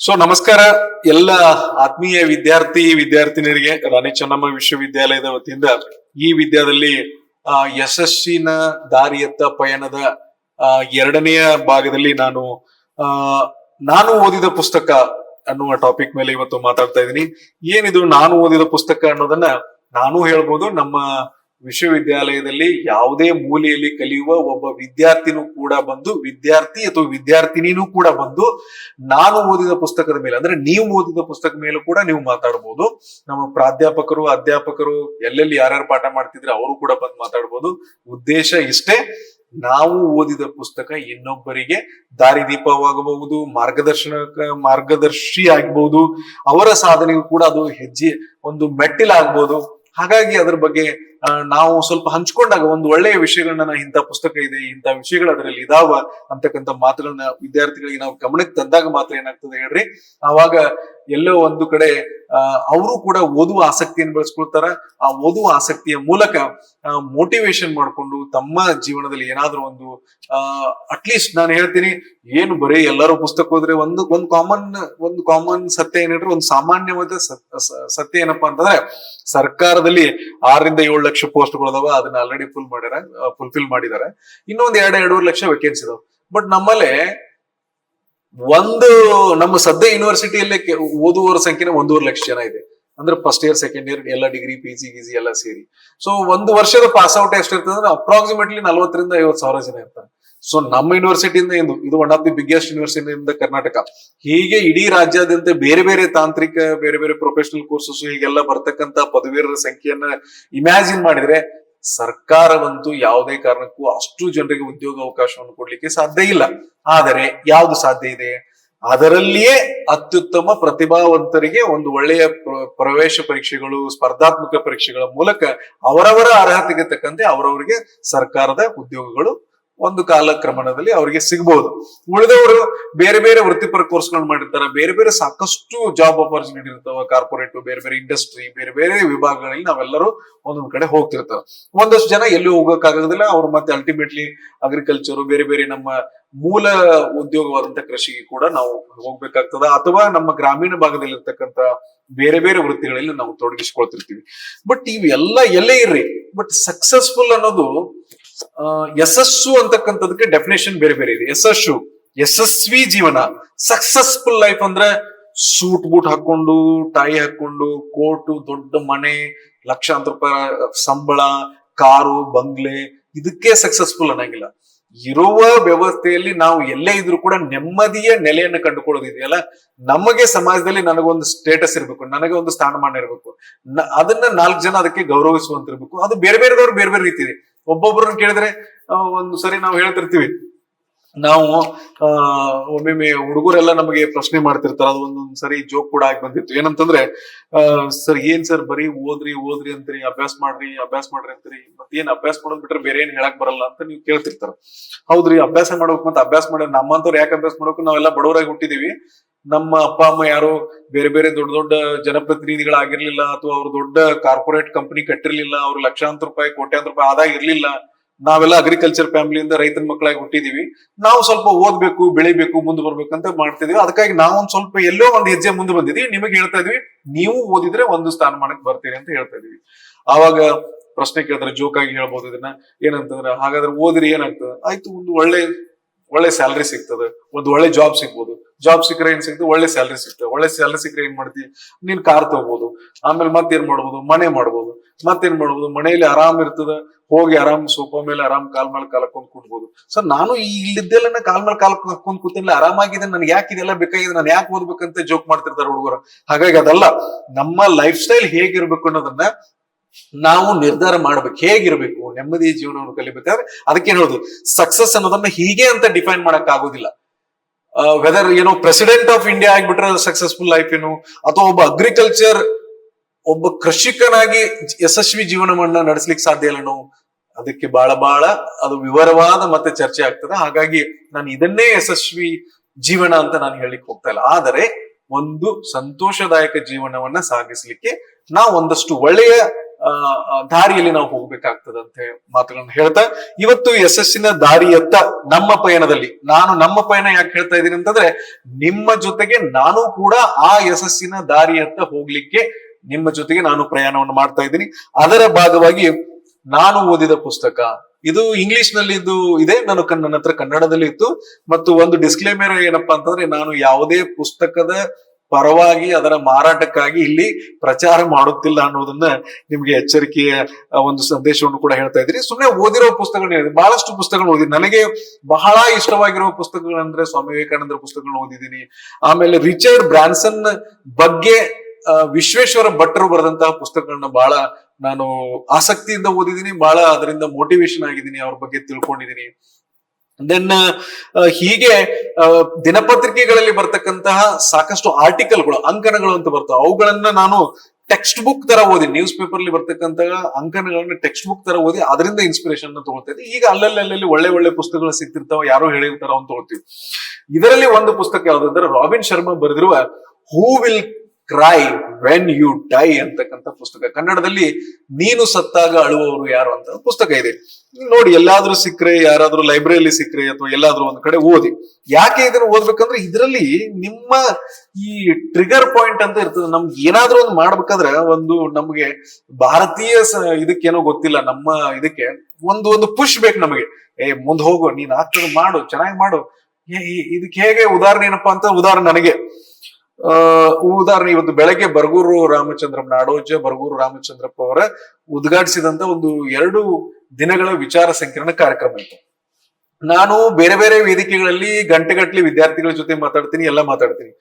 ನಮಸ್ಕಾರ ಎಲ್ಲ ಆತ್ಮೀಯ ವಿದ್ಯಾರ್ಥಿನಿಯರಿಗೆ ರಾಣಿ ಚೆನ್ನಮ್ಮ ವಿಶ್ವವಿದ್ಯಾಲಯದ ವತಿಯಿಂದ ಈ ವಿದ್ಯಾದಲ್ಲಿ ಯಶಸ್ಸಿನ ದಾರಿಯತ್ತ ಪಯಣದ ಎರಡನೆಯ ಭಾಗದಲ್ಲಿ ನಾನು ಓದಿದ ಪುಸ್ತಕ ಅನ್ನುವ ಟಾಪಿಕ್ ಮೇಲೆ ಇವತ್ತು ಮಾತಾಡ್ತಾ ಇದ್ದೀನಿ. ಏನಿದು ನಾನು ಓದಿದ ಪುಸ್ತಕ ಅನ್ನೋದನ್ನ ನಾನು ಹೇಳ್ಬೋದು. ನಮ್ಮ ವಿಶ್ವವಿದ್ಯಾಲಯದಲ್ಲಿ ಯಾವುದೇ ಮೂಲೆಯಲ್ಲಿ ಕಲಿಯುವ ಒಬ್ಬ ವಿದ್ಯಾರ್ಥಿನೂ ಕೂಡ ಬಂದು ವಿದ್ಯಾರ್ಥಿನಿನೂ ಕೂಡ ಬಂದು ನಾನು ಓದಿದ ಪುಸ್ತಕದ ಮೇಲೆ, ಅಂದ್ರೆ ನೀವು ಓದಿದ ಪುಸ್ತಕ ಮೇಲೂ ಕೂಡ ನೀವು ಮಾತಾಡ್ಬೋದು. ನಮ್ಮ ಪ್ರಾಧ್ಯಾಪಕರು ಅಧ್ಯಾಪಕರು ಎಲ್ಲೆಲ್ಲಿ ಯಾರ್ಯಾರು ಪಾಠ ಮಾಡ್ತಿದ್ರೆ ಅವರು ಕೂಡ ಬಂದು ಮಾತಾಡ್ಬೋದು. ಉದ್ದೇಶ ಇಷ್ಟೇ, ನಾವು ಓದಿದ ಪುಸ್ತಕ ಇನ್ನೊಬ್ಬರಿಗೆ ದಾರಿದೀಪವಾಗಬಹುದು, ಮಾರ್ಗದರ್ಶಿ ಆಗಬಹುದು, ಅವರ ಸಾಧನೆಗೂ ಕೂಡ ಅದು ಒಂದು ಮೆಟ್ಟಿಲಾಗಬಹುದು. ಹಾಗಾಗಿ ಅದ್ರ ಬಗ್ಗೆ ನಾವು ಸ್ವಲ್ಪ ಹಂಚ್ಕೊಂಡಾಗ ಒಂದು ಒಳ್ಳೆಯ ವಿಷಯಗಳನ್ನ ಇಂಥ ಪುಸ್ತಕ ಇದೆ, ಇಂಥ ವಿಷಯಗಳು ಅದರಲ್ಲಿ ಇದಾವ ಅಂತಕ್ಕಂಥ ಮಾತುಗಳನ್ನ ವಿದ್ಯಾರ್ಥಿಗಳಿಗೆ ನಾವು ಗಮನಕ್ಕೆ ತಂದಾಗ ಮಾತ್ರ ಏನಾಗ್ತದೆ ಹೇಳ್ರಿ, ಆವಾಗ ಎಲ್ಲೋ ಒಂದು ಕಡೆ ಅವರು ಕೂಡ ಓದುವ ಆಸಕ್ತಿಯನ್ನು ಬೆಳೆಸ್ಕೊಳ್ತಾರ. ಆ ಓದುವ ಆಸಕ್ತಿಯ ಮೂಲಕ ಮೋಟಿವೇಶನ್ ಮಾಡ್ಕೊಂಡು ತಮ್ಮ ಜೀವನದಲ್ಲಿ ಏನಾದ್ರೂ ಒಂದು ಅಟ್ಲೀಸ್ಟ್ ನಾನು ಹೇಳ್ತೀನಿ, ಏನು ಬರೀ ಎಲ್ಲರೂ ಪುಸ್ತಕ ಓದ್ರೆ ಒಂದು ಕಾಮನ್ ಸತ್ಯ ಏನ್ ಹೇಳ್ರಿ, ಒಂದು ಸಾಮಾನ್ಯವಾದ ಸತ್ಯ ಏನಪ್ಪಾ ಅಂತಂದ್ರೆ, ಸರ್ಕಾರದಲ್ಲಿ 6-7 ಲಕ್ಷ ಪೋಸ್ಟ್ಗಳದಾವ, ಅದನ್ನ ಆಲ್ರೆಡಿ ಫುಲ್ಫಿಲ್ ಮಾಡಿದ್ದಾರೆ. ಇನ್ನೊಂದ್ 2-2.5 ಲಕ್ಷ ವೇಕೆನ್ಸಿ ಇದಾವ. ಬಟ್ ನಮ್ಮಲ್ಲಿ ನಮ್ಮ ಸದ್ಯ ಯೂನಿವರ್ಸಿಟಿಯಲ್ಲೇ ಓದುವವರ ಸಂಖ್ಯೆನೇ 1.5 ಲಕ್ಷ ಜನ ಇದೆ. ಅಂದ್ರೆ ಫಸ್ಟ್ ಇಯರ್ ಸೆಕೆಂಡ್ ಇಯರ್ ಎಲ್ಲ ಡಿಗ್ರಿ PG ಗಿಜಿ ಎಲ್ಲ ಸೇರಿ. ಒಂದು ವರ್ಷದ ಪಾಸ್ ಔಟ್ ಎಷ್ಟಿರ್ತದೆ ಅಂದ್ರೆ ಅಪ್ರಾಕ್ಸಿಮೇಟ್ಲಿ 40,000-50,000 ಜನ ಇರ್ತಾರೆ. ನಮ್ಮ ಯೂನಿವರ್ಸಿಟಿಯಿಂದ ಇದು one of the biggest university in the Karnataka. ಹೀಗೆ ಇಡೀ ರಾಜ್ಯಾದ್ಯಂತ ಬೇರೆ ಬೇರೆ ತಾಂತ್ರಿಕ, ಬೇರೆ ಬೇರೆ ಪ್ರೊಫೆಷನಲ್ ಕೋರ್ಸಸ್ ಹೀಗೆಲ್ಲ ಬರ್ತಕ್ಕಂತ ಪದವೀಧರರ ಸಂಖ್ಯೆಯನ್ನ ಇಮ್ಯಾಜಿನ್ ಮಾಡಿದ್ರೆ ಸರ್ಕಾರವಂತೂ ಯಾವುದೇ ಕಾರಣಕ್ಕೂ ಅಷ್ಟು ಜನರಿಗೆ ಉದ್ಯೋಗ ಅವಕಾಶವನ್ನು ಕೊಡ್ಲಿಕ್ಕೆ ಸಾಧ್ಯ ಇಲ್ಲ. ಆದರೆ ಯಾವುದು ಸಾಧ್ಯ ಇದೆ, ಅದರಲ್ಲಿಯೇ ಅತ್ಯುತ್ತಮ ಪ್ರತಿಭಾವಂತರಿಗೆ ಒಂದು ಒಳ್ಳೆಯ ಪ್ರವೇಶ ಪರೀಕ್ಷೆಗಳು, ಸ್ಪರ್ಧಾತ್ಮಕ ಪರೀಕ್ಷೆಗಳ ಮೂಲಕ ಅವರವರ ಅರ್ಹತೆಗೆ ತಕ್ಕಂತೆ ಅವರವರಿಗೆ ಸರ್ಕಾರದ ಉದ್ಯೋಗಗಳು ಒಂದು ಕಾಲಕ್ರಮಣದಲ್ಲಿ ಅವರಿಗೆ ಸಿಗಬಹುದು. ಉಳಿದವರು ಬೇರೆ ಬೇರೆ ವೃತ್ತಿಪರ ಕೋರ್ಸ್ಗಳು ಮಾಡಿರ್ತಾರೆ, ಬೇರೆ ಬೇರೆ ಸಾಕಷ್ಟು ಜಾಬ್ ಆಪರ್ಚುನಿಟಿ ಇರ್ತಾವ, ಕಾರ್ಪೊರೇಟ್, ಬೇರೆ ಬೇರೆ ಇಂಡಸ್ಟ್ರಿ, ಬೇರೆ ಬೇರೆ ವಿಭಾಗಗಳಲ್ಲಿ ನಾವೆಲ್ಲರೂ ಒಂದೊಂದ್ ಕಡೆ ಹೋಗ್ತಿರ್ತಾರೆ. ಒಂದಷ್ಟು ಜನ ಎಲ್ಲಿ ಹೋಗಕ್ಕಾಗೋದಿಲ್ಲ, ಅವ್ರು ಮತ್ತೆ ಅಲ್ಟಿಮೇಟ್ಲಿ ಅಗ್ರಿಕಲ್ಚರ್, ಬೇರೆ ಬೇರೆ ನಮ್ಮ ಮೂಲ ಉದ್ಯೋಗವಾದಂತ ಕೃಷಿಗೆ ಕೂಡ ನಾವು ಹೋಗ್ಬೇಕಾಗ್ತದ, ಅಥವಾ ನಮ್ಮ ಗ್ರಾಮೀಣ ಭಾಗದಲ್ಲಿ ಇರ್ತಕ್ಕಂತ ಬೇರೆ ಬೇರೆ ವೃತ್ತಿಗಳಲ್ಲಿ ನಾವು ತೊಡಗಿಸ್ಕೊಳ್ತಿರ್ತೀವಿ. ಬಟ್ ಇವೆಲ್ಲ ಎಲ್ಲೇ ಇರ್ರಿ, ಬಟ್ ಸಕ್ಸಸ್ಫುಲ್ ಅನ್ನೋದು, ಯಶಸ್ಸು ಅಂತಕ್ಕಂಥದಕ್ಕೆ ಡೆಫಿನೇಷನ್ ಬೇರೆ ಬೇರೆ ಇದೆ. ಯಶಸ್ವಿ ಜೀವನ, ಸಕ್ಸಸ್ಫುಲ್ ಲೈಫ್ ಅಂದ್ರೆ ಸೂಟ್ ಬೂಟ್ ಹಾಕೊಂಡು, ಟೈ ಹಾಕೊಂಡು, ಕೋಟು, ದೊಡ್ಡ ಮನೆ, ಲಕ್ಷಾಂತರ ರೂಪಾಯಿ ಸಂಬಳ, ಕಾರು, ಬಂಗ್ಲೆ, ಇದಕ್ಕೆ ಸಕ್ಸಸ್ಫುಲ್ ಅನ್ನಂಗಿಲ್ಲ. ಇರುವ ವ್ಯವಸ್ಥೆಯಲ್ಲಿ ನಾವು ಎಲ್ಲೇ ಇದ್ರೂ ಕೂಡ ನೆಮ್ಮದಿಯ ನೆಲೆಯನ್ನು ಕಂಡುಕೊಳ್ಳೋದಿದೆಯಲ್ಲ, ನಮಗೆ ಸಮಾಜದಲ್ಲಿ ನನಗೊಂದು ಸ್ಟೇಟಸ್ ಇರ್ಬೇಕು, ನನಗೆ ಒಂದು ಸ್ಥಾನಮಾನ ಇರಬೇಕು, ಅದನ್ನ 4 ಜನ ಅದಕ್ಕೆ ಗೌರವಿಸುವಂತಿರ್ಬೇಕು. ಅದು ಬೇರೆ ಬೇರೆದವ್ರು ಬೇರೆ ಬೇರೆ ರೀತಿ ಇದೆ. ಒಬ್ಬೊಬ್ಬರನ್ನ ಕೇಳಿದ್ರೆ ಒಂದು ಸರಿ ನಾವು ಹೇಳ್ತಿರ್ತೀವಿ, ನಾವು ಒಮ್ಮೆ ಹುಡುಗರೆಲ್ಲ ನಮಗೆ ಪ್ರಶ್ನೆ ಮಾಡ್ತಿರ್ತಾರ, ಅದು ಒಂದೊಂದ್ ಸರಿ ಜೋಕ್ ಕೂಡ ಆಗಿ ಬಂದಿತ್ತು. ಏನಂತಂದ್ರೆ, ಸರ್ ಏನ್ ಸರ್ ಬರೀ ಓದ್ರಿ ಅಂತೀರಿ, ಅಭ್ಯಾಸ ಮಾಡ್ರಿ ಅಂತೀರಿ, ಮತ್ತೆ ಏನ್ ಅಭ್ಯಾಸ ಮಾಡೋದ್ ಬಿಟ್ರೆ ಬೇರೆ ಏನ್ ಹೇಳಕ್ ಬರಲ್ಲ ಅಂತ ನೀವು ಕೇಳ್ತಿರ್ತಾರ. ಹೌದ್ರಿ, ಅಭ್ಯಾಸ ಮಾಡ್ಬೇಕು, ಮತ್ತೆ ಅಭ್ಯಾಸ ಮಾಡಿ ನಮ್ಮಂತವ್ರು ಯಾಕೆ ಅಭ್ಯಾಸ ಮಾಡ್ಬೇಕು, ನಾವೆಲ್ಲ ಬಡವರಾಗಿ ಹುಟ್ಟಿದೀವಿ, ನಮ್ಮ ಅಪ್ಪ ಅಮ್ಮ ಯಾರು ಬೇರೆ ಬೇರೆ ದೊಡ್ಡ ದೊಡ್ಡ ಜನಪ್ರತಿನಿಧಿಗಳಾಗಿರ್ಲಿಲ್ಲ, ಅಥವಾ ಅವ್ರು ದೊಡ್ಡ ಕಾರ್ಪೊರೇಟ್ ಕಂಪನಿ ಕಟ್ಟಿರ್ಲಿಲ್ಲ, ಅವ್ರು ಲಕ್ಷಾಂತರ ರೂಪಾಯಿ ಕೋಟ್ಯಾಂತರ ರೂಪಾಯಿ ಆದಾಯ ಇರ್ಲಿಲ್ಲ, ನಾವೆಲ್ಲ ಅಗ್ರಿಕಲ್ಚರ್ ಫ್ಯಾಮಿಲಿಯಿಂದ ರೈತನ ಮಕ್ಕಳಾಗಿ ಹುಟ್ಟಿದೀವಿ. ನಾವು ಸ್ವಲ್ಪ ಓದ್ಬೇಕು, ಬೆಳಿಬೇಕು, ಮುಂದೆ ಬರ್ಬೇಕಂತ ಮಾಡ್ತಿದೀವಿ. ಅದಕ್ಕಾಗಿ ನಾವೊಂದ್ ಸ್ವಲ್ಪ ಎಲ್ಲೋ ಒಂದ್ ಹೆಜ್ಜೆ ಮುಂದೆ ಬಂದಿದೀವಿ. ನಿಮಗೆ ಹೇಳ್ತಾ ಇದೀವಿ, ನೀವು ಓದಿದ್ರೆ ಒಂದು ಸ್ಥಾನಮಾನಕ್ಕೆ ಬರ್ತೀರಿ ಅಂತ ಹೇಳ್ತಾ ಇದೀವಿ. ಆವಾಗ ಪ್ರಶ್ನೆ ಕೇಳಿದ್ರೆ ಜೋಕ್ ಆಗಿ ಹೇಳ್ಬೋದು ಇದನ್ನ, ಏನಂತಂದ್ರೆ, ಹಾಗಾದ್ರೆ ಓದ್ರಿ ಏನಾಗ್ತದೆ, ಆಯ್ತು ಒಂದು ಒಳ್ಳೆ ಸ್ಯಾಲರಿ ಸಿಗ್ತದೆ, ಒಂದು ಒಳ್ಳೆ ಜಾಬ್ ಸಿಗ್ಬೋದು, ಜಾಬ್ ಸಿಕ್ಕರೆ ಏನ್ ಸಿಗ್ತದೆ, ಒಳ್ಳೆ ಸ್ಯಾಲರಿ ಸಿಗ್ತದೆ, ಒಳ್ಳೆ ಸ್ಯಾಲರಿ ಸಿಕ್ಕರೆ ಏನ್ ಮಾಡ್ತೀವಿ, ನೀನ್ ಕಾರ್ ತಗೋಬಹುದು, ಆಮೇಲೆ ಮತ್ತೇನ್ ಮಾಡ್ಬೋದು, ಮನೆ ಮಾಡ್ಬೋದು, ಮತ್ತೇನ್ ಮಾಡ್ಬೋದು, ಮನೆಯಲ್ಲಿ ಆರಾಮ್ ಇರ್ತದ, ಹೋಗಿ ಆರಾಮ್ ಸೋಫಾ ಮೇಲೆ ಆರಾಮ್ ಕಾಲ್ ಮೇಲೆ ಕಾಲ್ ಹಾಕೊಂಡ್ ಕೂಡ್ಬೋದು. ಸರ್ ನಾನು ಇಲ್ಲಿದ್ದೆಲ್ಲ ಕಾಲ್ ಮೇಲೆ ಕಾಲ್ ಹಾಕೊಂಡ್ ಕೂತಿಲ್ಲ, ಆರಾಮಾಗಿದೆ, ನನ್ಗೆ ಯಾಕೆ ಇದೆಲ್ಲ ಬೇಕಾಗಿದೆ, ನಾನು ಯಾಕೆ ಓದ್ಬೇಕಂತ ಜೋಕ್ ಮಾಡ್ತಿರ್ತಾರೆ ಹುಡುಗರು. ಹಾಗಾಗಿ ಅದಲ್ಲ, ನಮ್ಮ ಲೈಫ್ ಸ್ಟೈಲ್ ಹೇಗಿರ್ಬೇಕು ಅನ್ನೋದನ್ನ ನಾವು ನಿರ್ಧಾರ ಮಾಡ್ಬೇಕು. ಹೇಗಿರ್ಬೇಕು, ನೆಮ್ಮದಿ ಜೀವನವನ್ನು ಕಲಿಬೇಕಾದ್ರೆ ಅದಕ್ಕೆ ಹೇಳೋದು, ಸಕ್ಸಸ್ ಅನ್ನೋದನ್ನ ಹೀಗೆ ಅಂತ ಡಿಫೈನ್ ಮಾಡಕ್ ಆಗೋದಿಲ್ಲ. ವೆದರ್ ಪ್ರೆಸಿಡೆಂಟ್ ಆಫ್ ಇಂಡಿಯಾ ಆಗ್ಬಿಟ್ರೆ ಸಕ್ಸಸ್ಫುಲ್ ಲೈಫ್ ಏನು, ಅಥವಾ ಒಬ್ಬ ಕೃಷಿಕನಾಗಿ ಯಶಸ್ವಿ ಜೀವನವನ್ನ ನಡೆಸ್ಲಿಕ್ಕೆ ಸಾಧ್ಯ ಇಲ್ಲ ನಾವು, ಅದಕ್ಕೆ ಬಹಳ ಅದು ವಿವರವಾದ ಮತ್ತೆ ಚರ್ಚೆ ಆಗ್ತದೆ. ಹಾಗಾಗಿ ನಾನು ಇದನ್ನೇ ಯಶಸ್ವಿ ಜೀವನ ಅಂತ ನಾನು ಹೇಳಿಕ್ ಹೋಗ್ತಾ ಇಲ್ಲ. ಆದರೆ ಒಂದು ಸಂತೋಷದಾಯಕ ಜೀವನವನ್ನ ಸಾಗಿಸ್ಲಿಕ್ಕೆ ನಾವು ಒಂದಷ್ಟು ಒಳ್ಳೆಯ ದಾರಿಯಲ್ಲಿ ನಾವು ಹೋಗ್ಬೇಕಾಗ್ತದಂತೆ ಮಾತುಗಳನ್ನ ಹೇಳ್ತಾ ಇವತ್ತು ಯಶಸ್ಸಿನ ದಾರಿಯತ್ತ ನಮ್ಮ ಪಯಣದಲ್ಲಿ ನಾನು ನಮ್ಮ ಪಯಣ ಯಾಕೆ ಹೇಳ್ತಾ ಇದ್ದೀನಿ ಅಂತಂದ್ರೆ ನಿಮ್ಮ ಜೊತೆಗೆ ನಾನು ಕೂಡ ಆ ಯಶಸ್ಸಿನ ದಾರಿಯತ್ತ ಹೋಗ್ಲಿಕ್ಕೆ ನಿಮ್ಮ ಜೊತೆಗೆ ನಾನು ಪ್ರಯಾಣವನ್ನು ಮಾಡ್ತಾ ಇದ್ದೀನಿ. ಅದರ ಭಾಗವಾಗಿ ನಾನು ಓದಿದ ಪುಸ್ತಕ ಇದು ಇಂಗ್ಲಿಷ್ ನಲ್ಲಿ ಇದು ಇದೆ, ನನ್ನ ಹತ್ರ ಕನ್ನಡದಲ್ಲಿ ಇತ್ತು. ಮತ್ತು ಒಂದು ಡಿಸ್ಕ್ಲೇಮರ್ ಏನಪ್ಪಾ ಅಂತಂದ್ರೆ ನಾನು ಯಾವುದೇ ಪುಸ್ತಕದ ಪರವಾಗಿ ಅದರ ಮಾರಾಟಕ್ಕಾಗಿ ಇಲ್ಲಿ ಪ್ರಚಾರ ಮಾಡುತ್ತಿಲ್ಲ ಅನ್ನೋದನ್ನ ನಿಮ್ಗೆ ಎಚ್ಚರಿಕೆಯ ಒಂದು ಸಂದೇಶವನ್ನು ಕೂಡ ಹೇಳ್ತಾ ಇದ್ದೀನಿ. ಸುಮ್ಮನೆ ಓದಿರೋ ಪುಸ್ತಕಗಳು ಹೇಳಿದೆ, ಬಹಳಷ್ಟು ಪುಸ್ತಕಗಳು ಓದಿದ್ದೀನಿ. ನನಗೆ ಬಹಳ ಇಷ್ಟವಾಗಿರೋ ಪುಸ್ತಕಗಳಂದ್ರೆ ಸ್ವಾಮಿ ವಿವೇಕಾನಂದರ ಪುಸ್ತಕಗಳನ್ನ ಓದಿದ್ದೀನಿ. ಆಮೇಲೆ ರಿಚರ್ಡ್ ಬ್ರಾನ್ಸನ್ ಬಗ್ಗೆ ವಿಶ್ವೇಶ್ವರ ಭಟ್ರು ಬರೆದಂತಹ ಪುಸ್ತಕಗಳನ್ನ ಬಹಳ ನಾನು ಆಸಕ್ತಿಯಿಂದ ಓದಿದ್ದೀನಿ, ಬಹಳ ಅದರಿಂದ ಮೋಟಿವೇಶನ್ ಆಗಿದ್ದೀನಿ, ಅವ್ರ ಬಗ್ಗೆ ತಿಳ್ಕೊಂಡಿದ್ದೀನಿ. ದೆನ್ ಹೀಗೆ ದಿನಪತ್ರಿಕೆಗಳಲ್ಲಿ ಬರ್ತಕ್ಕಂತಹ ಸಾಕಷ್ಟು ಆರ್ಟಿಕಲ್ಗಳು, ಅಂಕಣಗಳು ಅಂತ ಬರ್ತವೆ, ಅವುಗಳನ್ನ ನಾನು ಟೆಕ್ಸ್ಟ್ ಬುಕ್ ತರ ಓದಿ, ನ್ಯೂಸ್ ಪೇಪರ್ ಅಲ್ಲಿ ಬರ್ತಕ್ಕಂತಹ ಅಂಕಣಗಳನ್ನ ಟೆಕ್ಸ್ಟ್ ಬುಕ್ ತರ ಓದಿ ಅದರಿಂದ ಇನ್ಸ್ಪಿರೇಷನ್ ತಗೊಳ್ತಾ ಇದ್ದೆ. ಈಗ ಅಲ್ಲಲ್ಲಿ ಒಳ್ಳೆ ಪುಸ್ತಕಗಳು ಸಿಗ್ತಿರ್ತಾವ, ಯಾರೋ ಹೇಳಿರ್ತಾರ ಅಂತ ತಗೊಳ್ತೀವಿ. ಇದರಲ್ಲಿ ಒಂದು ಪುಸ್ತಕ ಯಾವ್ದಂದ್ರೆ ರಾಬಿನ್ ಶರ್ಮಾ ಬರೆದಿರುವ who will cry when you die ಅಂತಕ್ಕಂಥ ಪುಸ್ತಕ. ಕನ್ನಡದಲ್ಲಿ ನೀನು ಸತ್ತಾಗ ಅಳುವವರು ಯಾರು ಅಂತ ಪುಸ್ತಕ ಇದೆ. ನೋಡಿ, ಎಲ್ಲಾದ್ರೂ ಸಿಕ್ಕರೆ, ಯಾರಾದ್ರೂ ಲೈಬ್ರರಿಯಲ್ಲಿ ಸಿಕ್ಕರೆ ಅಥವಾ ಎಲ್ಲಾದ್ರೂ ಒಂದ್ ಕಡೆ ಓದಿ. ಯಾಕೆ ಇದನ್ನ ಓದ್ಬೇಕಂದ್ರೆ ಇದರಲ್ಲಿ ನಿಮ್ಮ ಈ ಟ್ರಿಗರ್ ಪಾಯಿಂಟ್ ಅಂತ ಇರ್ತದೆ. ನಮ್ಗೆ ಏನಾದ್ರೂ ಒಂದು ಮಾಡ್ಬೇಕಾದ್ರೆ ಒಂದು ನಮ್ಗೆ ಭಾರತೀಯ ಇದಕ್ಕೇನೋ ಗೊತ್ತಿಲ್ಲ, ನಮ್ಮ ಇದಕ್ಕೆ ಒಂದು ಪುಷ್ ಬೇಕು ನಮಗೆ. ಮುಂದ್ ಹೋಗು, ನೀನ್ ಆಗ್ತದ ಮಾಡು, ಚೆನ್ನಾಗಿ ಮಾಡು. ಇದಕ್ಕೆ ಹೇಗೆ ಉದಾಹರಣೆ ಏನಪ್ಪಾ ಅಂತ, ಉದಾಹರಣೆ ನನಗೆ ಉದಾಹರಣೆ ಇವತ್ತು ಬೆಳಗ್ಗೆ ನಾಡೋಜ ಬರಗೂರು ರಾಮಚಂದ್ರಪ್ಪ ಅವರ ಉದ್ಘಾಟಿಸಿದಂತ ಒಂದು 2 ದಿನಗಳ ವಿಚಾರ ಸಂಕಿರಣ ಕಾರ್ಯಕ್ರಮ ಇತ್ತು. ನಾನು ಬೇರೆ ಬೇರೆ ವೇದಿಕೆಗಳಲ್ಲಿ ಗಂಟೆಗಟ್ಟಲೆ ವಿದ್ಯಾರ್ಥಿಗಳ ಜೊತೆ ಮಾತಾಡ್ತೀನಿ, ಎಲ್ಲ ಮಾತಾಡ್ತೀನಿ.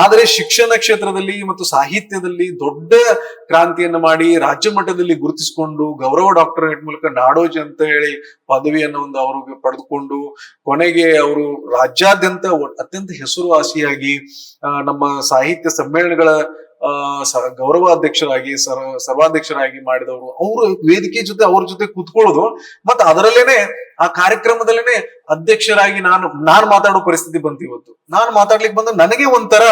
ಆದರೆ ಶಿಕ್ಷಣ ಕ್ಷೇತ್ರದಲ್ಲಿ ಮತ್ತು ಸಾಹಿತ್ಯದಲ್ಲಿ ದೊಡ್ಡ ಕ್ರಾಂತಿಯನ್ನ ಮಾಡಿ ರಾಜ್ಯ ಮಟ್ಟದಲ್ಲಿ ಗುರುತಿಸಿಕೊಂಡು ಗೌರವ ಡಾಕ್ಟರೇಟ್ ಮೂಲಕ ನಾಡೋಜ್ ಅಂತ ಹೇಳಿ ಪದವಿಯನ್ನು ಒಂದು ಅವ್ರಿಗೆ ಪಡೆದುಕೊಂಡು ಕೊನೆಗೆ ಅವರು ರಾಜ್ಯಾದ್ಯಂತ ಅತ್ಯಂತ ಹೆಸರುವಾಸಿಯಾಗಿ ನಮ್ಮ ಸಾಹಿತ್ಯ ಸಮ್ಮೇಳನಗಳ ಗೌರವಾಧ್ಯಕ್ಷರಾಗಿ ಸರ್ವಾಧ್ಯಕ್ಷರಾಗಿ ಮಾಡಿದವರು. ಅವರು ವೇದಿಕೆ ಜೊತೆ ಅವ್ರ ಜೊತೆ ಕೂತ್ಕೊಳ್ಳೋದು, ಮತ್ತೆ ಅದರಲ್ಲೇನೆ ಆ ಕಾರ್ಯಕ್ರಮದಲ್ಲೇನೆ ಅಧ್ಯಕ್ಷರಾಗಿ ನಾನು ಮಾತಾಡೋ ಪರಿಸ್ಥಿತಿ ಬಂತು. ಇವತ್ತು ನಾನು ಮಾತಾಡ್ಲಿಕ್ಕೆ ಬಂದ ನನಗೆ ಒಂಥರ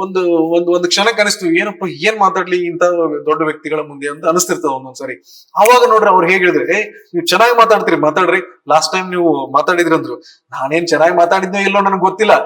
ಒಂದು ಕ್ಷಣಕ್ಕೆ ಅನಿಸ್ತು, ಏನಪ್ಪ ಏನ್ ಮಾತಾಡ್ಲಿ ಇಂತ ದೊಡ್ಡ ವ್ಯಕ್ತಿಗಳ ಮುಂದೆ ಅಂತ ಅನಿಸ್ತಿರ್ತದ ಒಂದೊಂದ್ಸರಿ. ಆವಾಗ ನೋಡ್ರಿ ಅವ್ರು ಹೇಗೆ ಹೇಳಿದ್ರೆ, ನೀವು ಚೆನ್ನಾಗಿ ಮಾತಾಡ್ರಿ, ಲಾಸ್ಟ್ ಟೈಮ್ ನೀವು ಮಾತಾಡಿದ್ರಿ ಅಂದ್ರು. ನಾನೇನ್ ಚೆನ್ನಾಗಿ ಮಾತಾಡಿದ್ನೋ ಇಲ್ಲೋ ನನಗೆ ಗೊತ್ತಿಲ್ಲ,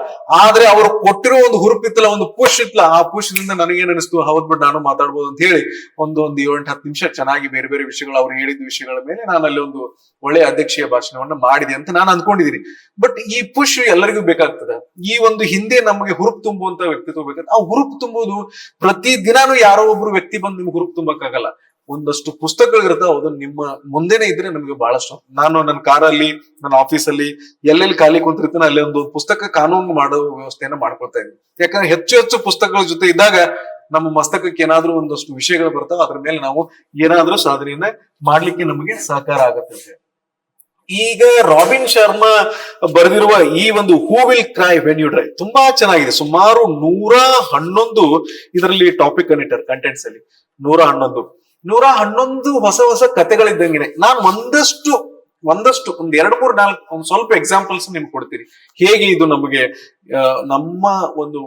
ಆದ್ರೆ ಅವ್ರು ಕೊಟ್ಟಿರೋ ಒಂದು ಹುರುಪಿತ್ತಲ್ಲ, ಒಂದು ಪುಷ್ ಇತ್ತಲ್ಲ, ಆ ಪುಷ್ ದಿಂದ ನನಗೇನ್ ಅನಿಸ್ತು, ಹೌದ್ ಬಿಟ್ಟು ನಾನು ಮಾತಾಡ್ಬೋದು ಅಂತ ಹೇಳಿ ಒಂದು 7-10 ನಿಮಿಷ ಚೆನ್ನಾಗಿ ಬೇರೆ ಬೇರೆ ವಿಷಯಗಳು, ಅವ್ರು ಹೇಳಿದ ವಿಷಯಗಳ ಮೇಲೆ ನಾನು ಅಲ್ಲಿ ಒಂದು ಒಳ್ಳೆಯ ಅಧ್ಯಕ್ಷೀಯ ಭಾಷಣವನ್ನ ಮಾಡಿದೆ ಅಂತ ನಾನು ಅನ್ಕೊಂಡಿದ್ದೀನಿ. ಬಟ್ ಈ ಪುಷ್ ಎಲ್ಲರಿಗೂ ಬೇಕಾಗ್ತದೆ. ಈ ಒಂದು ಹಿಂದೆ ನಮಗೆ ಹುರುಪು ತುಂಬುವಂತ ವ್ಯಕ್ತಿತ್ವ ಬೇಕಾಗ್ತದೆ. ಆ ಹುರುಪು ತುಂಬುವುದು ಪ್ರತಿ ದಿನಾನು ಯಾರೋ ಒಬ್ರು ವ್ಯಕ್ತಿ ಬಂದು ನಿಮ್ಗೆ ಹುರುಪು ತುಂಬಕ್ಕಾಗಲ್ಲ. ಒಂದಷ್ಟು ಪುಸ್ತಕಗಳಿರ್ತಾವ, ಅದನ್ನ ನಿಮ್ಮ ಮುಂದೆನೆ ಇದ್ರೆ ನಮಗೆ ಬಹಳಷ್ಟು. ನಾನು ನನ್ನ ಕಾರಲ್ಲಿ, ನನ್ನ ಆಫೀಸಲ್ಲಿ ಎಲ್ಲೆಲ್ಲಿ ಖಾಲಿ ಕುಂತಿರ್ತೀನಿ ಅಲ್ಲಿ ಒಂದು ಪುಸ್ತಕ ಕಾನೂನು ಮಾಡೋ ವ್ಯವಸ್ಥೆಯನ್ನ ಮಾಡ್ಕೊಳ್ತಾ ಇದ್ದೀನಿ. ಯಾಕಂದ್ರೆ ಹೆಚ್ಚು ಪುಸ್ತಕಗಳ ಜೊತೆ ಇದ್ದಾಗ ನಮ್ಮ ಮಸ್ತಕಕ್ಕೆ ಏನಾದ್ರೂ ಒಂದಷ್ಟು ವಿಷಯಗಳು ಬರ್ತಾವ, ಅದ್ರ ಮೇಲೆ ನಾವು ಏನಾದ್ರೂ ಸಾಧನೆಯನ್ನ ಮಾಡ್ಲಿಕ್ಕೆ ನಮಗೆ ಸಹಕಾರ ಆಗತ್ತೆ. ಈಗ ರಾಬಿನ್ ಶರ್ಮಾ ಬರೆದಿರುವ ಈ ಒಂದು who will cry when you die ತುಂಬಾ ಚೆನ್ನಾಗಿದೆ. ಸುಮಾರು 111 ಇದರಲ್ಲಿ ಟಾಪಿಕ್ ಅನ್ನ ಕಂಟೆಂಟ್ಸ್ ಅಲ್ಲಿ 111 ಹೊಸ ಕಥೆಗಳಿದ್ದಂಗೆ. ನಾನು ಒಂದಷ್ಟು 1, 2, 3, 4 ಒಂದು ಸ್ವಲ್ಪ ಎಕ್ಸಾಂಪಲ್ಸ್ ನಿಮ್ಗೆ ಕೊಡ್ತೀನಿ. ಹೇಗೆ ಇದು ನಮಗೆ ನಮ್ಮ ಒಂದು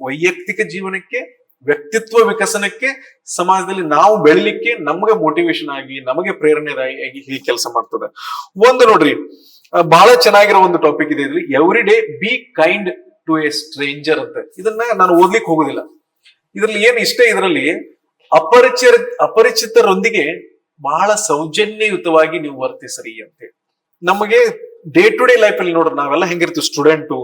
ವೈಯಕ್ತಿಕ ಜೀವನಕ್ಕೆ, ವ್ಯಕ್ತಿತ್ವ ವಿಕಸನಕ್ಕೆ, ಸಮಾಜದಲ್ಲಿ ನಾವು ಬೆಳಿಲಿಕ್ಕೆ ನಮಗೆ ಮೋಟಿವೇಶನ್ ಆಗಿ, ನಮಗೆ ಪ್ರೇರಣೆದಾಗಿ ಹೀಗೆ ಕೆಲಸ ಮಾಡ್ತದೆ. ಒಂದು ನೋಡ್ರಿ, ಬಹಳ ಚೆನ್ನಾಗಿರೋ ಒಂದು ಟಾಪಿಕ್ ಇದೆ ಇದ್ರಲ್ಲಿ, every day be kind to a stranger ಅಂತ. ಇದನ್ನ ನಾನು ಓದ್ಲಿಕ್ಕೆ ಹೋಗುದಿಲ್ಲ. ಇದ್ರಲ್ಲಿ ಏನ್ ಇಷ್ಟ, ಇದರಲ್ಲಿ ಅಪರಿಚಿತರೊಂದಿಗೆ ಬಹಳ ಸೌಜನ್ಯಯುತವಾಗಿ ನೀವು ವರ್ತಿಸ್ರಿ ಅಂತ. ನಮಗೆ ಡೇ ಟು ಡೇ ಲೈಫ್ ಅಲ್ಲಿ ನೋಡ್ರಿ, ನಾವೆಲ್ಲ ಹೆಂಗಿರ್ತೀವಿ, ಸ್ಟೂಡೆಂಟು,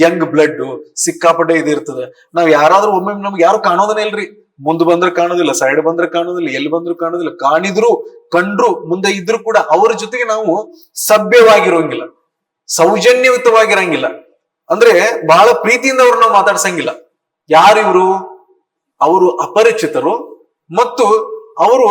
ಯಂಗ್ ಬ್ಲಡ್, ಸಿಕ್ಕಾಪಟ್ಟೆ ಇದಿರ್ತದೆ. ನಾವ್ ಯಾರಾದ್ರೂ ಒಮ್ಮೆ ನಮ್ಗೆ ಯಾರು ಕಾಣೋದನ್ನ ಇಲ್ರಿ, ಮುಂದ್ ಬಂದ್ರೆ ಕಾಣೋದಿಲ್ಲ, ಸೈಡ್ ಬಂದ್ರೆ ಕಾಣೋದಿಲ್ಲ, ಎಲ್ಲಿ ಬಂದ್ರು ಕಾಣೋದಿಲ್ಲ. ಕಂಡ್ರು ಮುಂದೆ ಇದ್ರು ಕೂಡ ಅವ್ರ ಜೊತೆಗೆ ನಾವು ಸಭ್ಯವಾಗಿರೋಂಗಿಲ್ಲ, ಸೌಜನ್ಯಯುತವಾಗಿರಂಗಿಲ್ಲ. ಅಂದ್ರೆ ಬಹಳ ಪ್ರೀತಿಯಿಂದ ಅವ್ರು ನಾವು ಮಾತಾಡ್ಸಂಗಿಲ್ಲ. ಯಾರಿವ್ರು? ಅವರು ಅಪರಿಚಿತರು ಮತ್ತು ಅವರು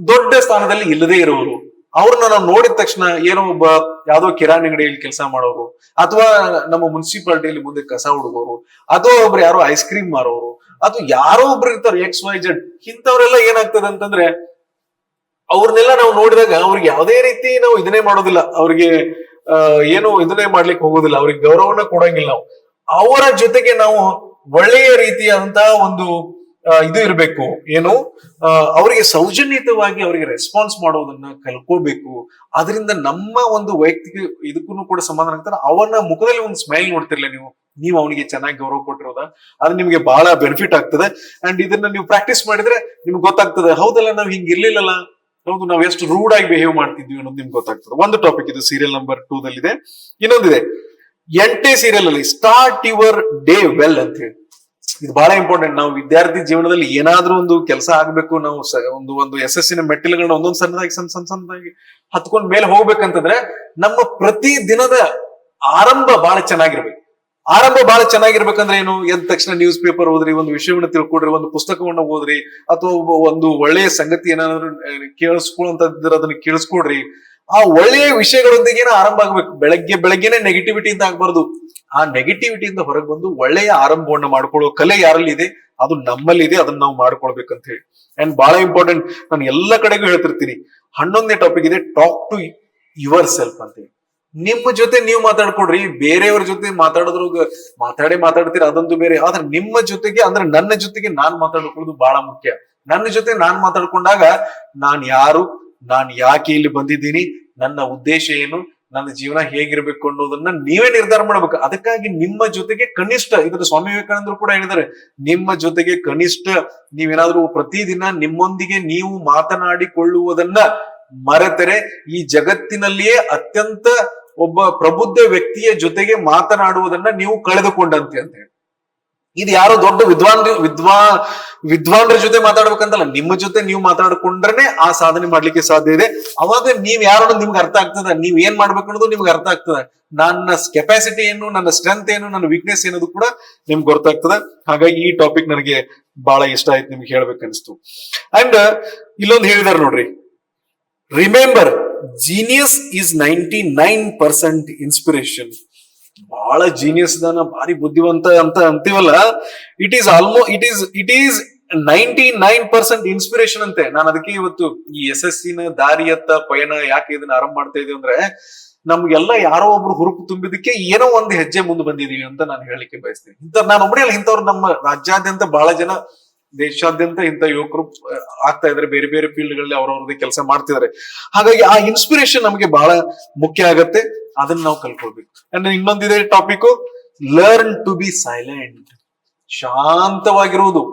ದೊಡ್ಡ ಸ್ಥಾನದಲ್ಲಿ ಇಲ್ಲದೆ ಇರುವವರು. ಅವ್ರನ್ನ ನಾವು ನೋಡಿದ ತಕ್ಷಣ ಏನೋ ಒಬ್ಬ ಯಾವ್ದೋ ಕಿರಾಣಿ ಅಂಗಡಿಯಲ್ಲಿ ಕೆಲಸ ಮಾಡೋರು, ಅಥವಾ ನಮ್ಮ ಮುನ್ಸಿಪಾಲಿಟಿಯಲ್ಲಿ ಮುಂದೆ ಕಸ ಹುಡುಗೋರು, ಅಥವಾ ಒಬ್ರು ಯಾರೋ ಐಸ್ ಕ್ರೀಮ್ ಮಾರೋರು, ಅಥವಾ ಯಾರೋ ಒಬ್ರು ಇರ್ತಾರೆ XYZ. ಇಂಥವ್ರೆಲ್ಲ ಏನಾಗ್ತದೆ ಅಂತಂದ್ರೆ, ಅವ್ರನ್ನೆಲ್ಲ ನಾವು ನೋಡಿದಾಗ ಅವ್ರಿಗೆ ಯಾವುದೇ ರೀತಿ ನಾವು ಇದನ್ನೇ ಮಾಡೋದಿಲ್ಲ, ಅವ್ರಿಗೆ ಏನು ಇದನ್ನೇ ಮಾಡ್ಲಿಕ್ಕೆ ಹೋಗೋದಿಲ್ಲ, ಅವ್ರಿಗೆ ಗೌರವನ ಕೊಡಂಗಿಲ್ಲ ನಾವು. ಅವರ ಜೊತೆಗೆ ನಾವು ಒಳ್ಳೆಯ ರೀತಿಯಾದಂತಹ ಒಂದು ಇದು ಇರಬೇಕು, ಏನು ಅವರಿಗೆ ಸೌಜನ್ಯತವಾಗಿ ಅವರಿಗೆ ರೆಸ್ಪಾನ್ಸ್ ಮಾಡೋದನ್ನ ಕಲ್ಕೋಬೇಕು. ಅದರಿಂದ ನಮ್ಮ ಒಂದು ವೈಯಕ್ತಿಕ ಇದಕ್ಕೂ ಕೂಡ ಸಮಾಧಾನ ಆಗ್ತಾರೆ. ಅವನ ಮುಖದಲ್ಲಿ ಒಂದು ಸ್ಮೈಲ್ ನೋಡ್ತಿರ್ಲಿಲ್ಲ ನೀವು ಅವನಿಗೆ ಚೆನ್ನಾಗಿ ಗೌರವ ಕೊಟ್ಟಿರೋದ, ಅದು ನಿಮ್ಗೆ ಬಹಳ ಬೆನಿಫಿಟ್ ಆಗ್ತದೆ. ಅಂಡ್ ಇದನ್ನ ನೀವು ಪ್ರಾಕ್ಟೀಸ್ ಮಾಡಿದ್ರೆ ನಿಮ್ಗೆ ಗೊತ್ತಾಗ್ತದೆ, ಹೌದಲ್ಲ ನಾವ್ ಹಿಂಗ್ ಇರ್ಲಿಲ್ಲಲ್ಲ, ಹೌದು ನಾವ್ ಎಷ್ಟು ರೂಡ್ ಆಗಿ ಬಿಹೇವ್ ಮಾಡ್ತಿದ್ವಿ ಅನ್ನೋದು ನಿಮ್ಗೆ ಗೊತ್ತಾಗ್ತದೆ. ಒಂದು ಟಾಪಿಕ್ ಇದು ಸೀರಿಯಲ್ ನಂಬರ್ 2 ದಲ್ಲಿದೆ. ಇನ್ನೊಂದಿದೆ 8ನೇ ಸೀರಿಯಲ್ ಅಲ್ಲಿ ಸ್ಟಾರ್ಟ್ ಯುವರ್ ಡೇ ವೆಲ್ ಅಂತ ಹೇಳಿ. ಇದು ಬಹಳ ಇಂಪಾರ್ಟೆಂಟ್. ನಾವು ವಿದ್ಯಾರ್ಥಿ ಜೀವನದಲ್ಲಿ ಏನಾದ್ರೂ ಒಂದು ಕೆಲಸ ಆಗ್ಬೇಕು, ನಾವು ಒಂದು ಯಶಸ್ಸಿನ ಮೆಟ್ಟಿಲುಗಳನ್ನ ಒಂದೊಂದು ಸಣ್ಣದಾಗಿ ಹತ್ಕೊಂಡ್ ಮೇಲೆ ಹೋಗ್ಬೇಕಂತಂದ್ರೆ ನಮ್ಮ ಪ್ರತಿ ದಿನದ ಆರಂಭ ಬಹಳ ಚೆನ್ನಾಗಿರ್ಬೇಕು. ಆರಂಭ ಬಹಳ ಚೆನ್ನಾಗಿರ್ಬೇಕಂದ್ರೆ ಏನು, ಎದ್ದ ತಕ್ಷಣ ನ್ಯೂಸ್ ಪೇಪರ್ ಓದ್ರಿ, ಒಂದು ವಿಷಯವನ್ನ ತಿಳ್ಕೊಡ್ರಿ, ಒಂದು ಪುಸ್ತಕವನ್ನ ಓದ್ರಿ, ಅಥವಾ ಒಂದು ಒಳ್ಳೆಯ ಸಂಗತಿ ಏನಾದ್ರು ಕೇಳಿಸ್ಕೊಳ್ಳುವಂತದ್ರ ಅದನ್ನ ಕೇಳಿಸ್ಕೊಡ್ರಿ. ಆ ಒಳ್ಳೆಯ ವಿಷಯಗಳೊಂದಿಗೆ ಆರಂಭ ಆಗ್ಬೇಕು. ಬೆಳಗ್ಗೆನೆ ನೆಗೆಟಿವಿಟಿ ಅಂತ ಆಗ್ಬಾರ್ದು. ಆ ನೆಗೆಟಿವಿಟಿಯಿಂದ ಹೊರಗೆ ಬಂದು ಒಳ್ಳೆಯ ಆರಂಭವನ್ನ ಮಾಡ್ಕೊಳ್ಳೋ ಕಲೆ ಯಾರಲ್ಲಿ ಇದೆ, ಅದು ನಮ್ಮಲ್ಲಿ ಇದೆ, ಅದನ್ನ ನಾವು ಮಾಡ್ಕೊಳ್ಬೇಕಂತ ಹೇಳಿ. ಅಂಡ್ ಬಹಳ ಇಂಪಾರ್ಟೆಂಟ್, ನಾನು ಎಲ್ಲ ಕಡೆಗೂ ಹೇಳ್ತಿರ್ತೀನಿ. 11ನೇ ಟಾಪಿಕ್ ಇದೆ ಟಾಕ್ ಟು ಯುವರ್ ಸೆಲ್ಫ್ ಅಂತ ಹೇಳಿ. ನಿಮ್ಮ ಜೊತೆ ನೀವು ಮಾತಾಡ್ಕೊಡ್ರಿ. ಬೇರೆಯವ್ರ ಜೊತೆ ಮಾತಾಡ್ತೀರ ಅದಂತೂ ಬೇರೆ, ಆದ್ರೆ ನಿಮ್ಮ ಜೊತೆಗೆ ಅಂದ್ರೆ ನನ್ನ ಜೊತೆಗೆ ನಾನ್ ಮಾತಾಡ್ಕೊಳ್ಳೋದು ಬಹಳ ಮುಖ್ಯ. ನನ್ನ ಜೊತೆ ನಾನ್ ಮಾತಾಡ್ಕೊಂಡಾಗ ನಾನ್ ಯಾರು, ನಾನ್ ಯಾಕೆ ಇಲ್ಲಿ ಬಂದಿದ್ದೀನಿ, ನನ್ನ ಉದ್ದೇಶ ಏನು, ನನ್ನ ಜೀವನ ಹೇಗಿರ್ಬೇಕು ಅನ್ನೋದನ್ನ ನೀವೇ ನಿರ್ಧಾರ ಮಾಡ್ಬೇಕು. ಅದಕ್ಕಾಗಿ ನಿಮ್ಮ ಜೊತೆಗೆ ಕನಿಷ್ಠ, ಇದರ ಸ್ವಾಮಿ ವಿವೇಕಾನಂದರು ಕೂಡ ಹೇಳಿದ್ದಾರೆ, ನಿಮ್ಮ ಜೊತೆಗೆ ಕನಿಷ್ಠ ನೀವೇನಾದ್ರೂ ಪ್ರತಿದಿನ ನಿಮ್ಮೊಂದಿಗೆ ನೀವು ಮಾತನಾಡಿಕೊಳ್ಳುವುದನ್ನ ಮರೆತರೆ ಈ ಜಗತ್ತಿನಲ್ಲಿಯೇ ಅತ್ಯಂತ ಒಬ್ಬ ಪ್ರಬುದ್ಧ ವ್ಯಕ್ತಿಯ ಜೊತೆಗೆ ಮಾತನಾಡುವುದನ್ನ ನೀವು ಕಳೆದುಕೊಂಡಂತೆ ಅಂತ ಹೇಳಿ. ಇದು ಯಾರೋ ದೊಡ್ಡ ವಿದ್ವಾನ್ರ ಜೊತೆ ಮಾತಾಡ್ಬೇಕಂತಲ್ಲ, ನಿಮ್ಮ ಜೊತೆ ನೀವು ಮಾತಾಡ್ಕೊಂಡ್ರೆ ಆ ಸಾಧನೆ ಮಾಡ್ಲಿಕ್ಕೆ ಸಾಧ್ಯ ಇದೆ. ಅವಾಗ ನೀವ್ ಯಾರು ನಿಮ್ಗೆ ಅರ್ಥ ಆಗ್ತದೆ, ನೀವ್ ಏನ್ ಮಾಡ್ಬೇಕು ಅನ್ನೋದು ನಿಮ್ಗೆ ಅರ್ಥ ಆಗ್ತದೆ. ನನ್ನ ಕೆಪಾಸಿಟಿ ಏನು, ನನ್ನ ಸ್ಟ್ರೆಂತ್ ಏನು, ನನ್ನ ವೀಕ್ನೆಸ್ ಏನದು ಕೂಡ ನಿಮ್ಗೆ ಗೊತ್ತಾಗ್ತದೆ. ಹಾಗಾಗಿ ಈ ಟಾಪಿಕ್ ನನಗೆ ಬಹಳ ಇಷ್ಟ ಆಯ್ತು, ನಿಮ್ಗೆ ಹೇಳ್ಬೇಕನ್ನಿಸ್ತು. ಅಂಡ್ ಇಲ್ಲೊಂದು ಹೇಳಿದಾರೆ ನೋಡ್ರಿ, ರಿಮೆಂಬರ್ ಜೀನಿಯಸ್ ಈಸ್ 99% ಇನ್ಸ್ಪಿರೇಷನ್. ಬಹಳ ಜೀನಿಯಸ್ ದಾನ, ಭಾರಿ ಬುದ್ಧಿವಂತ ಅಂತ ಅಂತೀವಲ್ಲ, ಇಟ್ ಈಸ್ 99% ಇನ್ಸ್ಪಿರೇಷನ್ ಅಂತೆ. ನಾನು ಅದಕ್ಕೆ ಇವತ್ತು ಈ ಯಶಸ್ಸಿನ ದಾರಿಯತ್ತ ಪಯಣ ಯಾಕೆ ಇದನ್ನ ಆರಂಭ ಮಾಡ್ತಾ ಇದೀವಿ ಅಂದ್ರೆ, ನಮ್ಗೆಲ್ಲ ಯಾರೋ ಒಬ್ರು ಹುರುಪು ತುಂಬಿದಕ್ಕೆ ಏನೋ ಒಂದು ಹೆಜ್ಜೆ ಮುಂದೆ ಬಂದಿದೀವಿ ಅಂತ ನಾನು ಹೇಳಲಿಕ್ಕೆ ಬಯಸ್ತೀನಿ. ನಾನು ಒಬ್ಬನೇ ಅಲ್ಲ, ಇಂಥವ್ರು ನಮ್ಮ ರಾಜ್ಯಾದ್ಯಂತ ಬಹಳ ಜನ, ದೇಶಾದ್ಯಂತ ಇಂಥ ಯುವಕರು ಆಗ್ತಾ ಇದಾರೆ. ಬೇರೆ ಬೇರೆ ಫೀಲ್ಡ್ ಗಳಲ್ಲಿ ಅವ್ರವ್ರದೇ ಕೆಲಸ ಮಾಡ್ತಿದ್ದಾರೆ. ಹಾಗಾಗಿ ಆ ಇನ್ಸ್ಪಿರೇಷನ್ ನಮಗೆ ಬಹಳ ಮುಖ್ಯ ಆಗತ್ತೆ, ಅದನ್ನ ನಾವು ಕಲ್ಕೊಳ್ಬೇಕು. ಅಂಡ್ ಇನ್ನೊಂದಿದೆ topic, learn to be silent. ಶಾಂತವಾಗಿರುವುದು,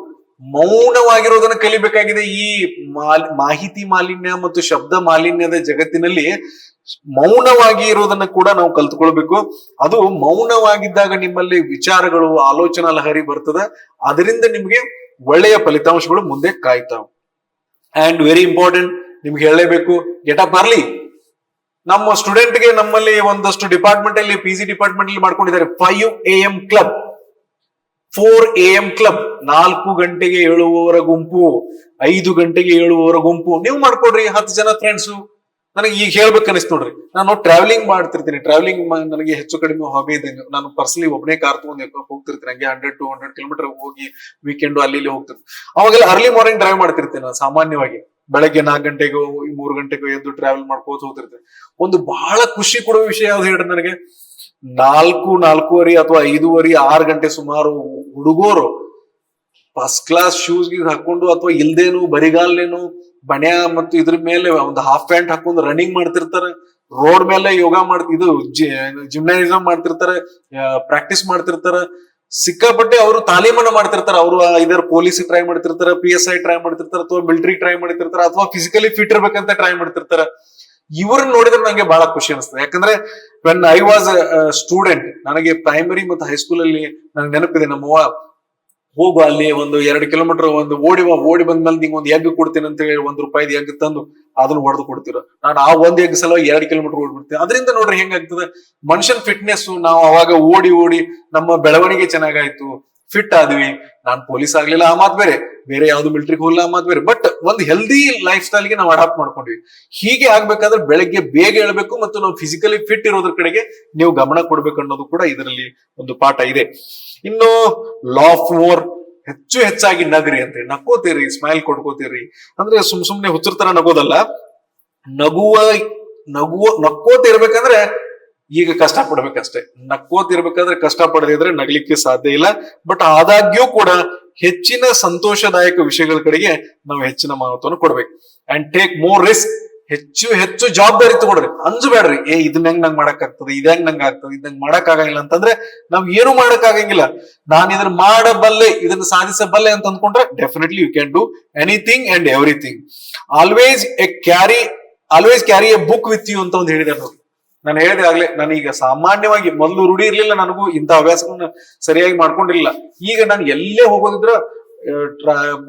ಮೌನವಾಗಿರೋದನ್ನ ಕಲಿಬೇಕಾಗಿದೆ. ಈ ಮಾಹಿತಿ ಮಾಲಿನ್ಯ ಮತ್ತು ಶಬ್ದ ಮಾಲಿನ್ಯದ ಜಗತ್ತಿನಲ್ಲಿ ಮೌನವಾಗಿ ಇರೋದನ್ನ ಕೂಡ ನಾವು ಕಲ್ತ್ಕೊಳ್ಬೇಕು. ಅದು ಮೌನವಾಗಿದ್ದಾಗ ನಿಮ್ಮಲ್ಲಿ ವಿಚಾರಗಳು, ಆಲೋಚನಾ ಲಹರಿ ಬರ್ತದೆ. ಅದರಿಂದ ನಿಮ್ಗೆ ಒಳ್ಳೆಯ ಫಲಿತಾಂಶಗಳು ಮುಂದೆ ಕಾಯ್ತಾವ. ಅಂಡ್ ವೆರಿ ಇಂಪಾರ್ಟೆಂಟ್, ನಿಮ್ಗೆ ಹೇಳಲೇಬೇಕು, ಗೆಟ್ ಅಪ್ ಅರ್ಲಿ. ನಮ್ಮ ಸ್ಟೂಡೆಂಟ್ಗೆ ನಮ್ಮಲ್ಲಿ ಒಂದಷ್ಟು ಡಿಪಾರ್ಟ್ಮೆಂಟ್ ಅಲ್ಲಿ, PG ಡಿಪಾರ್ಟ್ಮೆಂಟ್ ಅಲ್ಲಿ ಮಾಡ್ಕೊಂಡಿದ್ದಾರೆ 5 AM ಕ್ಲಬ್, 4 AM ಕ್ಲಬ್, 4 ಗಂಟೆಗೆ ಏಳುವವರ ಗುಂಪು, 5 ಗಂಟೆಗೆ ಏಳುವವರ ಗುಂಪು. ನೀವು ಮಾಡ್ಕೊಡ್ರಿ, 10 ಜನ ಫ್ರೆಂಡ್ಸು. ನನಗೆ ಈಗ ಹೇಳ್ಬೇಕು ಅನಿಸ್ತು ನೋಡ್ರಿ, ನಾನು ಟ್ರಾವೆಲಿಂಗ್ ಮಾಡ್ತಿರ್ತೀನಿ. ಟ್ರಾವೆಲಿಂಗ್ ನನಗೆ ಹೆಚ್ಚು ಕಡಿಮೆ ಹಾಬಿ ಇದ್ದಂಗೆ. ನಾನು ಪರ್ಸನಲಿ ಒಬ್ಬನೇ ಕಾರ್ ತಗೊಂಡು ಹೋಗ್ತಿರ್ತೀನಿ, ಹಂಗೆ 100-200 ಕಿಲೋಮೀಟರ್ ಹೋಗಿ ವೀಕೆಂಡ್ ಅಲ್ಲಿ ಇಲ್ಲಿ ಹೋಗ್ತಿರ್ತೀನಿ. ಅವಾಗೆಲ್ಲ ಅರ್ಲಿ ಮಾರ್ನಿಂಗ್ ಡ್ರೈವ್ ಮಾಡ್ತಿರ್ತೀನಿ ನಾನು. ಸಾಮಾನ್ಯವಾಗಿ ಬೆಳಗ್ಗೆ 4 ಗಂಟೆಗೋ 3 ಗಂಟೆಗೋ ಎದ್ದು ಟ್ರಾವೆಲ್ ಮಾಡ್ಕೋತ ಹೋಗ್ತಿರ್ತೀನಿ. ಒಂದು ಬಹಳ ಖುಷಿ ಕೊಡುವ ವಿಷಯ ಯಾವ್ದು ಹೇಳ್ರಿ ನನಗೆ, 4-4:30 ಅಥವಾ 5:30, 6 ಗಂಟೆ ಸುಮಾರು ಹುಡುಗರು ಫಸ್ಟ್ ಕ್ಲಾಸ್ ಶೂಸ್ ಹಾಕೊಂಡು ಅಥವಾ ಇಲ್ದೇನು ಬರಿಗಾಲೇನು ಬಣ್ಯ ಮತ್ತು ಇದ್ರ ಮೇಲೆ ಒಂದು ಹಾಫ್ ಪ್ಯಾಂಟ್ ಹಾಕೊಂಡು ರನ್ನಿಂಗ್ ಮಾಡ್ತಿರ್ತಾರೆ. ರೋಡ್ ಮೇಲೆ ಯೋಗ ಜಿಮ್ನಾಸಿಯಂ ಮಾಡ್ತಿರ್ತಾರೆ, ಪ್ರಾಕ್ಟೀಸ್ ಮಾಡ್ತಿರ್ತಾರೆ. ಸಿಕ್ಕಾಪಟ್ಟೆ ಅವರು ತಾಲೀಮನ್ನ ಮಾಡ್ತಿರ್ತಾರೆ. ಅವರು ಇದರ ಪೊಲೀಸ್ ಟ್ರೈ ಮಾಡ್ತಿರ್ತಾರೆ, PSI ಟ್ರೈ ಮಾಡ್ತಿರ್ತಾರೆ, ಅಥವಾ ಮಿಲಿಟರಿ ಟ್ರೈ ಮಾಡ್ತಿರ್ತಾರೆ, ಅಥವಾ ಫಿಸಿಕಲಿ ಫಿಟ್ ಇರ್ಬೇಕಂತ ಟ್ರೈ ಮಾಡ್ತಿರ್ತಾರೆ. ಇವ್ರನ್ನ ನೋಡಿದ್ರೆ ನಂಗೆ ಬಹಳ ಖುಷಿ ಅನಿಸ್ತದೆ. ಯಾಕಂದ್ರೆ ವೆನ್ ಐ ವಾಸ್ ಸ್ಟೂಡೆಂಟ್, ನನಗೆ ಪ್ರೈಮರಿ ಮತ್ತು ಹೈಸ್ಕೂಲ್ ಅಲ್ಲಿ ನನಗೆ ನೆನಪಿದೆ, ನಮ್ಮವ್ವ ಹೋಗು ಅಲ್ಲಿ ಒಂದು 2 ಕಿಲೋಮೀಟರ್ ಒಂದು ಓಡಿ ಬಂದ್ಮೇಲೆ ನಿಂಗೆ ಒಂದು ಎಗ್ ಕೊಡ್ತೀನಿ ಅಂತ ಹೇಳಿ ₹1 ಎಗ್ ತಂದು ಅದನ್ನ ಹೊಡೆದು ಕೊಡ್ತಿರೋ. ನಾನು ಆ ಒಂದ್ ಎಗ್ ಸಲ 2 ಕಿಲೋಮೀಟರ್ ಓಡ್ಬಿಡ್ತೀನಿ. ಅದರಿಂದ ನೋಡ್ರಿ ಹೆಂಗಾಗ್ತದೆ ಮನುಷ್ಯನ್ ಫಿಟ್ನೆಸ್. ನಾವು ಅವಾಗ ಓಡಿ ನಮ್ಮ ಬೆಳವಣಿಗೆ ಚೆನ್ನಾಗಾಯ್ತು, ಫಿಟ್ ಆದ್ವಿ. ನಾನ್ ಪೊಲೀಸ್ ಆಗ್ಲಿಲ್ಲ, ಆ ಮಾತ್ ಬೇರೆ, ಬೇರೆ ಯಾವ್ದು ಮಿಲಿಟರಿಗೆ ಹೋಗಿಲ್ಲ, ಆ ಮಾತ್ ಬೇರೆ. ಬಟ್ ಒಂದು ಹೆಲ್ದಿ ಲೈಫ್ ಸ್ಟೈಲ್ಗೆ ನಾವು ಅಡಾಪ್ಟ್ ಮಾಡ್ಕೊಂಡ್ವಿ. ಹೀಗೆ ಆಗ್ಬೇಕಾದ್ರೆ ಬೆಳಗ್ಗೆ ಬೇಗ ಹೇಳ್ಬೇಕು ಮತ್ತು ನಾವು ಫಿಸಿಕಲಿ ಫಿಟ್ ಇರೋದ್ರ ಕಡೆಗೆ ನೀವು ಗಮನ ಕೊಡ್ಬೇಕು ಅನ್ನೋದು ಕೂಡ ಇದರಲ್ಲಿ ಒಂದು ಪಾಠ ಇದೆ. ಇನ್ನು ಲಾ ಆಫ್ ಮೋರ್, ಹೆಚ್ಚಾಗಿ ನಗ್ರಿ ಅಂತ, ನಕ್ಕೋತೀರಿ, ಸ್ಮೈಲ್ ಕೊಡ್ಕೋತೀರಿ. ಅಂದ್ರೆ ಸುಮ್ನೆ ಹುಚ್ಚರ ತರ ನಗೋದಲ್ಲ, ನಕ್ಕೋತ ಇರ್ಬೇಕಂದ್ರೆ ಈಗ ಕಷ್ಟ ಪಡ್ಬೇಕಷ್ಟೇ. ನಕ್ಕೋತಿರ್ಬೇಕಾದ್ರೆ ಕಷ್ಟ ಪಡದಿದ್ರೆ ನಗ್ಲಿಕ್ಕೆ ಸಾಧ್ಯ ಇಲ್ಲ. ಬಟ್ ಆದಾಗ್ಯೂ ಕೂಡ ಹೆಚ್ಚಿನ ಸಂತೋಷದಾಯಕ ವಿಷಯಗಳ ಕಡೆಗೆ ನಾವು ಹೆಚ್ಚಿನ ಮಹತ್ವವನ್ನು ಕೊಡ್ಬೇಕು. ಅಂಡ್ ಟೇಕ್ ಮೋರ್ ರಿಸ್ಕ್, ಹೆಚ್ಚು ಹೆಚ್ಚು ಜವಾಬ್ದಾರಿ ತಗೊಳ್ರಿ. ಅಂಜಬೇಡ್ರಿ, ಇದನ್ನ ಹೆಂಗ್ ನಂಗೆ ಮಾಡಕ್ ಆಗ್ತದೆ, ಇದ್ ಹೆಂಗ್ ನಂಗೆ ಆಗ್ತದೆ, ಇದ್ ನಂಗೆ ಮಾಡಕ್ ಆಗಂಗಿಲ್ಲ ಅಂತಂದ್ರೆ ನಾವ್ ಏನು ಮಾಡಕ್ ಆಗಂಗಿಲ್ಲ. ನಾನು ಇದನ್ನ ಮಾಡಬಲ್ಲೆ, ಇದನ್ನ ಸಾಧಿಸಬಲ್ಲೆ ಅಂತ ಅಂದ್ಕೊಂಡ್ರೆ definitely you can do anything and everything. Always carry a book with you ಅಂತ ಒಂದು ಹೇಳಿದಾರೆ ನೋಡಿ. ನಾನು ಹೇಳಿದೆ ಆಗ್ಲೇ, ನಾನೀಗ ಸಾಮಾನ್ಯವಾಗಿ ಮೊದಲು ರೂಢಿ ಇರ್ಲಿಲ್ಲ, ನನಗೂ ಇಂಥ ಹವ್ಯಾಸಗಳನ್ನ ಸರಿಯಾಗಿ ಮಾಡ್ಕೊಂಡಿರ್ಲಿಲ್ಲ. ಈಗ ನಾನು ಎಲ್ಲೇ ಹೋಗೋದಿದ್ರ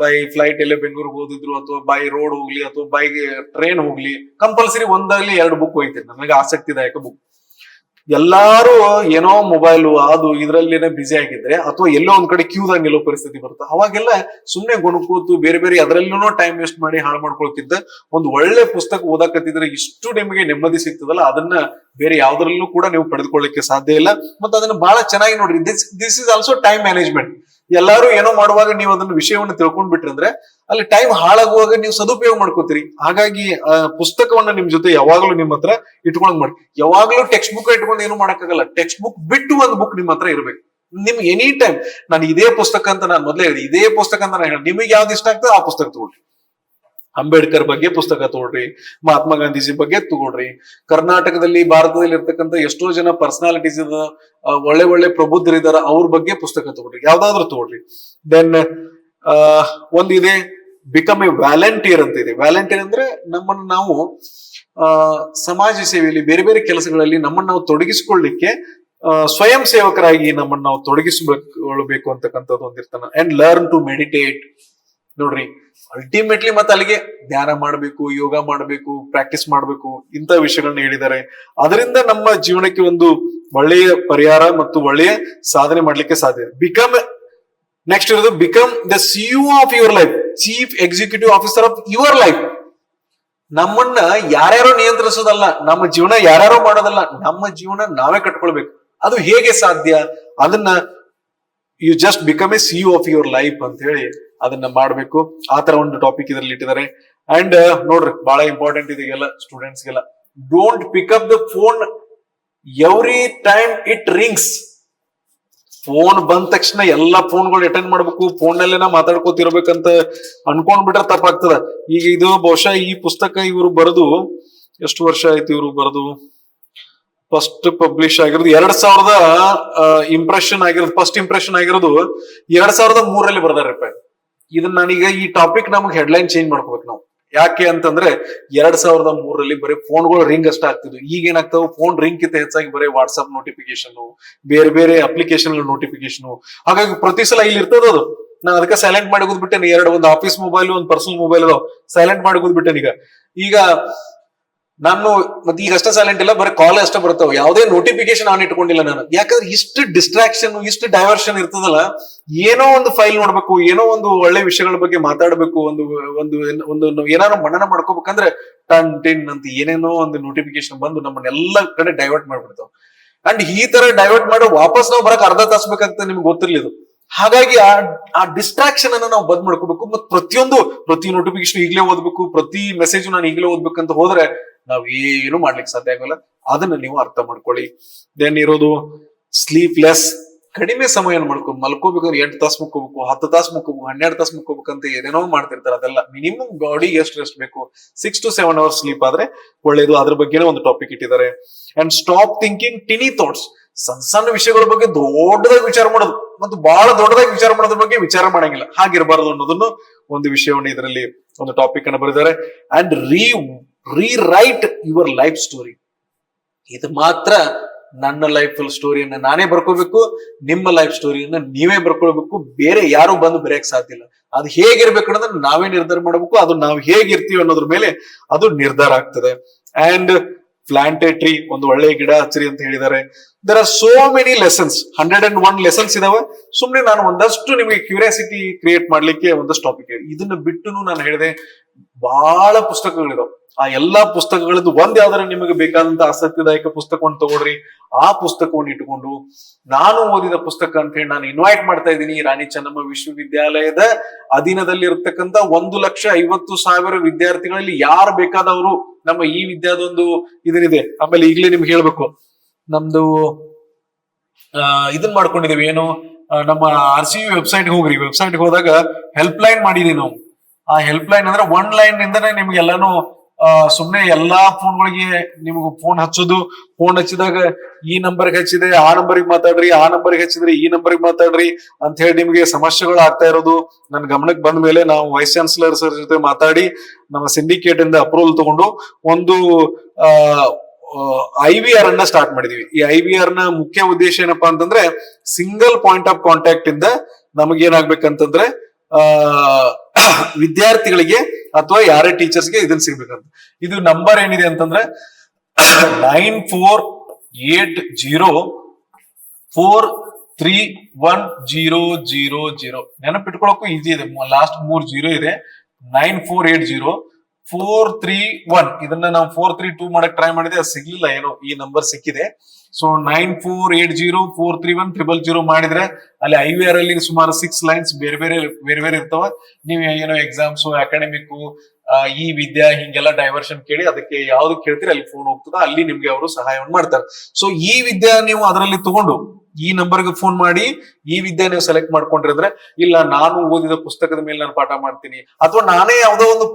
ಬೈ ಫ್ಲೈಟ್ ಎಲ್ಲೇ ಬೆಂಗಳೂರಿಗೆ ಹೋದಿದ್ರು ಅಥವಾ ಬೈ ರೋಡ್ ಹೋಗ್ಲಿ ಅಥವಾ ಬೈ ಟ್ರೈನ್ ಹೋಗ್ಲಿ, ಕಂಪಲ್ಸರಿ ಒಂದಾಗ್ಲಿ 2 ಬುಕ್ ಹೋಯ್ತೇನೆ, ನನಗೆ ಆಸಕ್ತಿದಾಯಕ ಬುಕ್. ಎಲ್ಲಾರು ಏನೋ ಮೊಬೈಲ್ ಅದು ಇದ್ರಲ್ಲೇನೆ ಬಿಸಿ ಆಗಿದ್ರೆ ಅಥವಾ ಎಲ್ಲೋ ಒಂದ್ ಕಡೆ ಕ್ಯೂದಂಗ್ ಎಲ್ಲೋ ಪರಿಸ್ಥಿತಿ ಬರುತ್ತೆ, ಅವಾಗೆಲ್ಲ ಸುಮ್ನೆ ಗೊಣಕೋತು ಬೇರೆ ಬೇರೆ ಅದರಲ್ಲೂ ಟೈಮ್ ವೇಸ್ಟ್ ಮಾಡಿ ಹಾಳು ಮಾಡ್ಕೊಳ್ತಿದ್ದ ಒಂದು ಒಳ್ಳೆ ಪುಸ್ತಕ ಓದಾಕತ್ತಿದ್ರೆ ಇಷ್ಟು ನಿಮಗೆ ನೆಮ್ಮದಿ ಸಿಗ್ತದಲ್ಲ, ಅದನ್ನ ಬೇರೆ ಯಾವ್ದ್ರಲ್ಲೂ ಕೂಡ ನೀವು ಪಡೆದುಕೊಳ್ಳಿಕ್ಕೆ ಸಾಧ್ಯ ಇಲ್ಲ. ಮತ್ತೆ ಅದನ್ನ ಬಹಳ ಚೆನ್ನಾಗಿ ನೋಡ್ರಿ. This is also time management. ಎಲ್ಲಾರು ಏನೋ ಮಾಡುವಾಗ ನೀವು ಅದನ್ನ ವಿಷಯವನ್ನು ತಿಳ್ಕೊಂಡ್ ಬಿಟ್ರಂದ್ರೆ ಅಲ್ಲಿ ಟೈಮ್ ಹಾಳಾಗುವಾಗ ನೀವು ಸದುಪಯೋಗ ಮಾಡ್ಕೋತೀರಿ. ಹಾಗಾಗಿ ಪುಸ್ತಕವನ್ನ ನಿಮ್ ಜೊತೆ ಯಾವಾಗ್ಲೂ ನಿಮ್ಮ ಹತ್ರ ಇಟ್ಕೊಂಡ್ ಮಾಡಿ. ಯಾವಾಗ್ಲೂ ಟೆಕ್ಸ್ಟ್ ಬುಕ್ ಇಟ್ಕೊಂಡು ಏನು ಮಾಡಕ್ಕಾಗಲ್ಲ. ಟೆಕ್ಸ್ಟ್ ಬುಕ್ ಬಿಟ್ಟು ಒಂದು ಬುಕ್ ನಿಮ್ಮ ಹತ್ರ ಇರ್ಬೇಕು. ನಿಮ್ಗೆ ಎನಿ ಟೈಮ್ ನಾನು ಇದೇ ಪುಸ್ತಕ ಅಂತ ನಾನು ಮೊದಲೇ ಹೇಳಿದೆ, ಇದೇ ಪುಸ್ತಕ ಅಂತ ನಾನು ನಿಮಗೆ ಯಾವ್ದು ಇಷ್ಟ ಆಗ್ತದೆ ಆ ಪುಸ್ತಕ ತಗೊಳ್ರಿ. ಅಂಬೇಡ್ಕರ್ ಬಗ್ಗೆ ಪುಸ್ತಕ ತಗೊಳ್ರಿ, ಮಹಾತ್ಮ ಗಾಂಧೀಜಿ ಬಗ್ಗೆ ತಗೊಳ್ರಿ, ಕರ್ನಾಟಕದಲ್ಲಿ ಭಾರತದಲ್ಲಿ ಇರ್ತಕ್ಕಂಥ ಎಷ್ಟೋ ಜನ ಪರ್ಸನಾಲಿಟೀಸ್ ಒಳ್ಳೆ ಒಳ್ಳೆ ಪ್ರಬುದ್ಧರಿದಾರ, ಅವ್ರ ಬಗ್ಗೆ ಪುಸ್ತಕ ತಗೊಳ್ರಿ, ಯಾವ್ದಾದ್ರು ತಗೊಳ್ರಿ. ದೆನ್ ಒಂದಿದೆ ಬಿಕಮ್ ಎ ವ್ಯಾಲಂಟಿಯರ್ ಅಂತ ಇದೆ. ವ್ಯಾಲಂಟಿಯರ್ ಅಂದ್ರೆ ನಮ್ಮನ್ನು ನಾವು ಸಮಾಜ ಸೇವೆಯಲ್ಲಿ ಬೇರೆ ಬೇರೆ ಕೆಲಸಗಳಲ್ಲಿ ನಮ್ಮನ್ನು ನಾವು ತೊಡಗಿಸಿಕೊಳ್ಳಿಕ್ಕೆ ಸ್ವಯಂ ಸೇವಕರಾಗಿ ನಮ್ಮನ್ನು ನಾವು ತೊಡಗಿಸಿಕೊಳ್ಳಬೇಕು ಅಂತಕ್ಕಂಥದ್ದು ಒಂದಿರ್ತಾನ. And learn to meditate. ನೋಡ್ರಿ, ಅಲ್ಟಿಮೇಟ್ಲಿ ಮತ್ತೆ ಅಲ್ಲಿಗೆ ಧ್ಯಾನ ಮಾಡಬೇಕು, ಯೋಗ ಮಾಡಬೇಕು, ಪ್ರಾಕ್ಟೀಸ್ ಮಾಡಬೇಕು, ಇಂಥ ವಿಷಯಗಳನ್ನ ಹೇಳಿದ್ದಾರೆ. ಅದರಿಂದ ನಮ್ಮ ಜೀವನಕ್ಕೆ ಒಂದು ಒಳ್ಳೆಯ ಪರಿಹಾರ ಮತ್ತು ಒಳ್ಳೆಯ ಸಾಧನೆ ಮಾಡ್ಲಿಕ್ಕೆ ಸಾಧ್ಯ. ನೆಕ್ಸ್ಟ್ ಇರೋದು become the CEO of your life, chief executive officer of your life. ನಮ್ಮನ್ನ ಯಾರ್ಯಾರೋ ನಿಯಂತ್ರಿಸೋದಲ್ಲ, ನಮ್ಮ ಜೀವನ ಯಾರ್ಯಾರೋ ಮಾಡೋದಲ್ಲ, ನಮ್ಮ ಜೀವನ ನಾವೇ ಕಟ್ಕೊಳ್ಬೇಕು. ಅದು ಹೇಗೆ ಸಾಧ್ಯ? ಅದನ್ನ you just become a CEO of your life ಅಂತ ಹೇಳಿ ಅದನ್ನ ಮಾಡ್ಬೇಕು. ಆತರ ಒಂದು ಟಾಪಿಕ್ ಇದರಲ್ಲಿ ಇಟ್ಟಿದ್ದಾರೆ. ಅಂಡ್ ನೋಡ್ರಿ, ಬಹಳ ಇಂಪಾರ್ಟೆಂಟ್ ಇದೆಲ್ಲ ಸ್ಟೂಡೆಂಟ್ಸ್ಗೆಲ್ಲ. Don't pick up the phone every time it rings. Phone ಬಂದ ತಕ್ಷಣ ಎಲ್ಲಾ ಫೋನ್ಗಳು ಅಟೆಂಡ್ ಮಾಡ್ಬೇಕು, ಫೋನ್ ನಲ್ಲೇನ ಮಾತಾಡ್ಕೋತಿರ್ಬೇಕಂತ ಅನ್ಕೊಂಡ್ಬಿಟ್ರೆ ತಪ್ಪಾಗ್ತದ. ಈಗ ಇದು ಬಹುಶಃ ಈ ಪುಸ್ತಕ ಇವರು ಬರೆದು ಎಷ್ಟು ವರ್ಷ ಆಯ್ತು? ಇವರು ಬರೆದು ಫಸ್ಟ್ ಪಬ್ಲಿಷ್ ಆಗಿರೋದು 2000 ಇಂಪ್ರೆಷನ್ ಆಗಿರೋದು, ಫಸ್ಟ್ ಇಂಪ್ರೆಷನ್ ಆಗಿರೋದು 2003 ಬರ್ದಾರಪ್ಪ. ಇದನ್ನ ನಾನೀಗ ಈ ಟಾಪಿಕ್ ನಮಗೆ ಹೆಡ್ಲೈನ್ ಚೇಂಜ್ ಮಾಡ್ಕೋಬೇಕು ನಾವು. ಯಾಕೆ ಅಂತಂದ್ರೆ 2003 ಬರೀ ಫೋನ್ಗಳು ರಿಂಗ್ ಅಷ್ಟ ಆಗ್ತಿದ್ವು. ಈಗ ಏನಾಗ್ತಾವ, ಫೋನ್ ರಿಂಗ್ ಕಿಂತ ಹೆಚ್ಚಾಗಿ ಬರೀ ವಾಟ್ಸ್ಆಪ್ ನೋಟಿಫಿಕೇಶನ್, ಬೇರೆ ಬೇರೆ ಅಪ್ಲಿಕೇಶನ್ ನೋಟಿಫಿಕೇಶನ್. ಹಾಗಾಗಿ ಪ್ರತಿ ಸಲ ಇಲ್ಲಿ ಇರ್ತದ ಅದು. ನಾನು ಅದಕ್ಕೆ ಸೈಲೆಂಟ್ ಮಾಡಿ ಕೂದ್ಬಿಟ್ಟೇನೆ. ಒಂದು ಆಫೀಸ್ ಮೊಬೈಲ್, ಒಂದು ಪರ್ಸನಲ್ ಮೊಬೈಲ್ ಅದಾವ, ಸೈಲೆಂಟ್ ಮಾಡಿ ಕೂದ್ಬಿಟ್ಟೇನೆ. ಈಗ ನಾನು ಮತ್ತೆ ಈಗ ಅಷ್ಟೇ ಸೈಲೆಂಟ್ ಇಲ್ಲ, ಬರೀ ಕಾಲ್ ಅಷ್ಟೇ ಬರ್ತಾವ, ಯಾವುದೇ ನೋಟಿಫಿಕೇಶನ್ ಆನ್ ಇಟ್ಕೊಂಡಿಲ್ಲ ನಾನು. ಯಾಕಂದ್ರೆ ಇಷ್ಟು ಡಿಸ್ಟ್ರಾಕ್ಷನ್, ಇಷ್ಟು ಡೈವರ್ಷನ್ ಇರ್ತದಲ್ಲ. ಏನೋ ಒಂದು ಫೈಲ್ ನೋಡ್ಬೇಕು, ಏನೋ ಒಂದು ಒಳ್ಳೆ ವಿಷಯಗಳ ಬಗ್ಗೆ ಮಾತಾಡ್ಬೇಕು, ಒಂದು ಒಂದು ಒಂದು ಏನಾದ್ರು ಮನನ ಮಾಡ್ಕೋಬೇಕಂದ್ರೆ ಟನ್ ಟಿನ್ ಅಂತ ಏನೇನೋ ಒಂದು ನೋಟಿಫಿಕೇಶನ್ ಬಂದು ನಮ್ಮನ್ನೆಲ್ಲ ಕಡೆ ಡೈವರ್ಟ್ ಮಾಡ್ಬಿಡ್ತಾವ. ಅಂಡ್ ಈ ತರ ಡೈವರ್ಟ್ ಮಾಡಿ ವಾಪಸ್ ನಾವು ಬರಕ್ ಅರ್ಧ ತಾಸು ಬೇಕಾಗ್ತದೆ, ನಿಮ್ಗೆ ಗೊತ್ತಿರ್ಲಿದು. ಹಾಗಾಗಿ ಆ ಡಿಸ್ಟ್ರಾಕ್ಷನ್ ಅನ್ನ ನಾವು ಬಂದ್ ಮಾಡ್ಕೋಬೇಕು. ಮತ್ತೆ ಪ್ರತಿ ನೋಟಿಫಿಕೇಶನ್ ಈಗಲೇ ಓದ್ಬೇಕು, ಪ್ರತಿ ಮೆಸೇಜ್ ನಾನು ಈಗಲೇ ಓದ್ಬೇಕಂತ ಹೋದ್ರೆ ನಾವ್ ಏನು ಮಾಡ್ಲಿಕ್ಕೆ ಸಾಧ್ಯ ಆಗಲ್ಲ. ಅದನ್ನ ನೀವು ಅರ್ಥ ಮಾಡ್ಕೊಳ್ಳಿ. ದೆನ್ ಇರೋದು ಸ್ಲೀಪ್ಲೆಸ್. ಕಡಿಮೆ ಸಮಯ ಮಲ್ಕೋಬೇಕಂದ್ರೆ 8 ತಾಸು ಮುಕ್ಕೋಬೇಕು, 10 ತಾಸು ಮುಕ್ಕೋಬೇಕು, 12 ತಾಸು ಮುಕ್ಕೋಬೇಕಂತ ಏನೇನೋ ಮಾಡ್ತಿರ್ತಾರೆ. ಅದೆಲ್ಲ ಮಿನಿಮಮ್ ಬಾಡಿಗೆ ಎಷ್ಟು ರೆಸ್ಟ್ ಬೇಕು, 6 to 7 hours ಸ್ಲೀಪ್ ಆದ್ರೆ ಒಳ್ಳೇದು. ಅದ್ರ ಬಗ್ಗೆನೇ ಒಂದು ಟಾಪಿಕ್ ಇಟ್ಟಿದ್ದಾರೆ. And stop thinking tiny thoughts. ಸಣ್ಣ ಸಣ್ಣ ವಿಷಯಗಳ ಬಗ್ಗೆ ದೊಡ್ಡದಾಗಿ ವಿಚಾರ ಮಾಡೋದು ಮತ್ತು ಬಹಳ ದೊಡ್ಡದಾಗಿ ವಿಚಾರ ಮಾಡೋದ್ರ ಬಗ್ಗೆ ವಿಚಾರ ಮಾಡಂಗಿಲ್ಲ, ಹಾಗಿರಬಾರದು ಅನ್ನೋದನ್ನು ಒಂದು ವಿಷಯವನ್ನು ಇದರಲ್ಲಿ ಒಂದು ಟಾಪಿಕ್ ಅನ್ನು ಬರೆದಿದ್ದಾರೆ. And rewrite your life story. ಇದು ಮಾತ್ರ ನನ್ನ ಲೈಫ್ ಸ್ಟೋರಿಯನ್ನ ನಾನೇ ಬರ್ಕೋಬೇಕು, ನಿಮ್ಮ ಲೈಫ್ ಸ್ಟೋರಿಯನ್ನ ನೀವೇ ಬರ್ಕೊಳ್ಬೇಕು, ಬೇರೆ ಯಾರು ಬಂದು ಬರೆಯಕ್ ಸಾಧ್ಯ ಇಲ್ಲ. ಅದು ಹೇಗಿರ್ಬೇಕು ಅನ್ನೋದನ್ನ ನಾವೇ ನಿರ್ಧಾರ ಮಾಡಬೇಕು. ಅದು ನಾವು ಹೇಗಿರ್ತೀವಿ ಅನ್ನೋದ್ರ ಮೇಲೆ ಅದು ನಿರ್ಧಾರ ಆಗ್ತದೆ. ಅಂಡ್ ಪ್ಲಾಂಟ್ ಎ ಟ್ರೀ, ಒಂದು ಒಳ್ಳೆ ಗಿಡ ಹಚ್ಚಿರಿ ಅಂತ ಹೇಳಿದ್ದಾರೆ. There are so many lessons, 101 lessons ಇದಾವೆ. ಸುಮ್ನೆ ನಾನು ಒಂದಷ್ಟು ನಿಮಗೆ ಕ್ಯೂರಿಯಾಸಿಟಿ ಕ್ರಿಯೇಟ್ ಮಾಡ್ಲಿಕ್ಕೆ ಒಂದಷ್ಟು ಟಾಪಿಕ್. ಇದನ್ನ ಬಿಟ್ಟು ನಾನು ಹೇಳಿದೆ ಬಹಳ ಪುಸ್ತಕಗಳಿದಾವೆ. ಆ ಎಲ್ಲಾ ಪುಸ್ತಕಗಳದ್ದು ಒಂದ್ ಯಾವ್ದಾರ ನಿಮಗೆ ಬೇಕಾದಂತ ಆಸಕ್ತಿದಾಯಕ ಪುಸ್ತಕವನ್ನು ತಗೊಳ್ರಿ. ಆ ಪುಸ್ತಕವನ್ನು ಇಟ್ಕೊಂಡು ನಾನು ಓದಿದ ಪುಸ್ತಕ ಅಂತ ಹೇಳಿ ನಾನು ಇನ್ವೈಟ್ ಮಾಡ್ತಾ ಇದ್ದೀನಿ. ರಾಣಿ ಚೆನ್ನಮ್ಮ ವಿಶ್ವವಿದ್ಯಾಲಯದ ಅಧೀನದಲ್ಲಿ ಇರತಕ್ಕಂತ 1,50,000 ವಿದ್ಯಾರ್ಥಿಗಳಲ್ಲಿ ಯಾರು ಬೇಕಾದವರು ನಮ್ಮ ಈ ವಿದ್ಯಾದೊಂದು ಇದನಿದೆ. ಆಮೇಲೆ ಈಗಲೇ ನಿಮ್ಗೆ ಹೇಳ್ಬೇಕು, ನಮ್ದು ಇದನ್ ಮಾಡ್ಕೊಂಡಿದೀವಿ ಏನು, ನಮ್ಮ RCU ವೆಬ್ಸೈಟ್ ಹೋಗ್ರಿ, ವೆಬ್ಸೈಟ್ ಹೋದಾಗ ಹೆಲ್ಪ್ ಲೈನ್ ಮಾಡಿದೀವಿ ನಾವು. ಆ ಹೆಲ್ಪ್ ಲೈನ್ ಅಂದ್ರೆ 1 ಲೈನ್ ನಿಂದನೇ ನಿಮ್ಗೆ ಎಲ್ಲಾನು ಸುಮ್ನೆ ಎಲ್ಲಾ ಫೋನ್ಗಳಿಗೆ ನಿಮ್ಗೆ ಫೋನ್ ಹಚ್ಚೋದು, ಫೋನ್ ಹಚ್ಚಿದಾಗ ಈ ನಂಬರ್ಗೆ ಹಚ್ಚಿದೆ ಆ ನಂಬರ್ಗೆ ಮಾತಾಡ್ರಿ, ಆ ನಂಬರ್ಗೆ ಹಚ್ಚಿದ್ರಿ ಈ ನಂಬರ್ಗೆ ಮಾತಾಡ್ರಿ ಅಂತ ಹೇಳಿ ನಿಮ್ಗೆ ಸಮಸ್ಯೆಗಳು ಆಗ್ತಾ ಇರೋದು ನನ್ ಗಮನಕ್ಕೆ ಬಂದ ಮೇಲೆ ನಾವು ವೈಸ್ ಚಾನ್ಸಲರ್ ಸರ್ ಜೊತೆ ಮಾತಾಡಿ ನಮ್ಮ ಸಿಂಡಿಕೇಟ್ ಇಂದ ಅಪ್ರೂವಲ್ ತಗೊಂಡು ಒಂದು IVR ಅನ್ನ ಸ್ಟಾರ್ಟ್ ಮಾಡಿದೀವಿ. ಈ IVR ನ ಮುಖ್ಯ ಉದ್ದೇಶ ಏನಪ್ಪಾ ಅಂತಂದ್ರೆ ಸಿಂಗಲ್ ಪಾಯಿಂಟ್ ಆಫ್ ಕಾಂಟ್ಯಾಕ್ಟ್ ಇಂದ ನಮಗೆ ಏನಾಗ್ಬೇಕಂತಂದ್ರೆ ವಿದ್ಯಾರ್ಥಿಗಳಿಗೆ ಅಥವಾ ಯಾರೇ ಟೀಚರ್ಸ್ಗೆ ಇದನ್ನ ಸಿಗ್ಬೇಕಂತ. ಇದು ನಂಬರ್ ಏನಿದೆ ಅಂತಂದ್ರೆ 9480431000. ನೆನಪಿಟ್ಕೊಳಕ್ಕೂ ಈಸಿ ಇದೆ, ಲಾಸ್ಟ್ 3 0 ಇದೆ. 94804331. ಇದನ್ನ ನಾವು 432 ಮಾಡಕ್ ಟ್ರೈ ಮಾಡಿದೆ, ಅದು ಸಿಗ್ಲಿಲ್ಲ, ಏನೋ ಈ ನಂಬರ್ ಸಿಕ್ಕಿದೆ. ಸೊ 9480431000 ಮಾಡಿದ್ರೆ ಅಲ್ಲಿ IVR ಅಲ್ಲಿ ಸುಮಾರು 6 ಲೈನ್ಸ್ ಬೇರೆ ಬೇರೆ ಇರ್ತಾವ. ನೀವು ಏನೋ ಎಕ್ಸಾಮ್ಸ್, ಅಕಾಡೆಮಿಕ್, ಈ ವಿದ್ಯಾ ಹಿಂಗೆಲ್ಲ ಡೈವರ್ಷನ್ ಕೇಳಿ ಅದಕ್ಕೆ ಯಾವ್ದು ಕೇಳ್ತೀರಿ ಅಲ್ಲಿ ಫೋನ್ ಹೋಗ್ತದ, ಅಲ್ಲಿ ನಿಮ್ಗೆ ಅವರು ಸಹಾಯವನ್ನು ಮಾಡ್ತಾರೆ. ಸೊ ಈ ವಿದ್ಯಾ ನೀವು ಅದರಲ್ಲಿ ತಗೊಂಡು ಈ ನಂಬರ್ಗೆ ಫೋನ್ ಮಾಡಿ ಈ ವಿದ್ಯೆ ನೀವು ಸೆಲೆಕ್ಟ್ ಮಾಡ್ಕೊಂಡಿದ್ರೆ, ಇಲ್ಲ ನಾನು ಓದಿದ ಪುಸ್ತಕದ ಮೇಲೆ ನಾನು ಪಾಠ ಮಾಡ್ತೀನಿ, ಅಥವಾ ನಾನೇ ಯಾವ್ದೋ ಒಂದು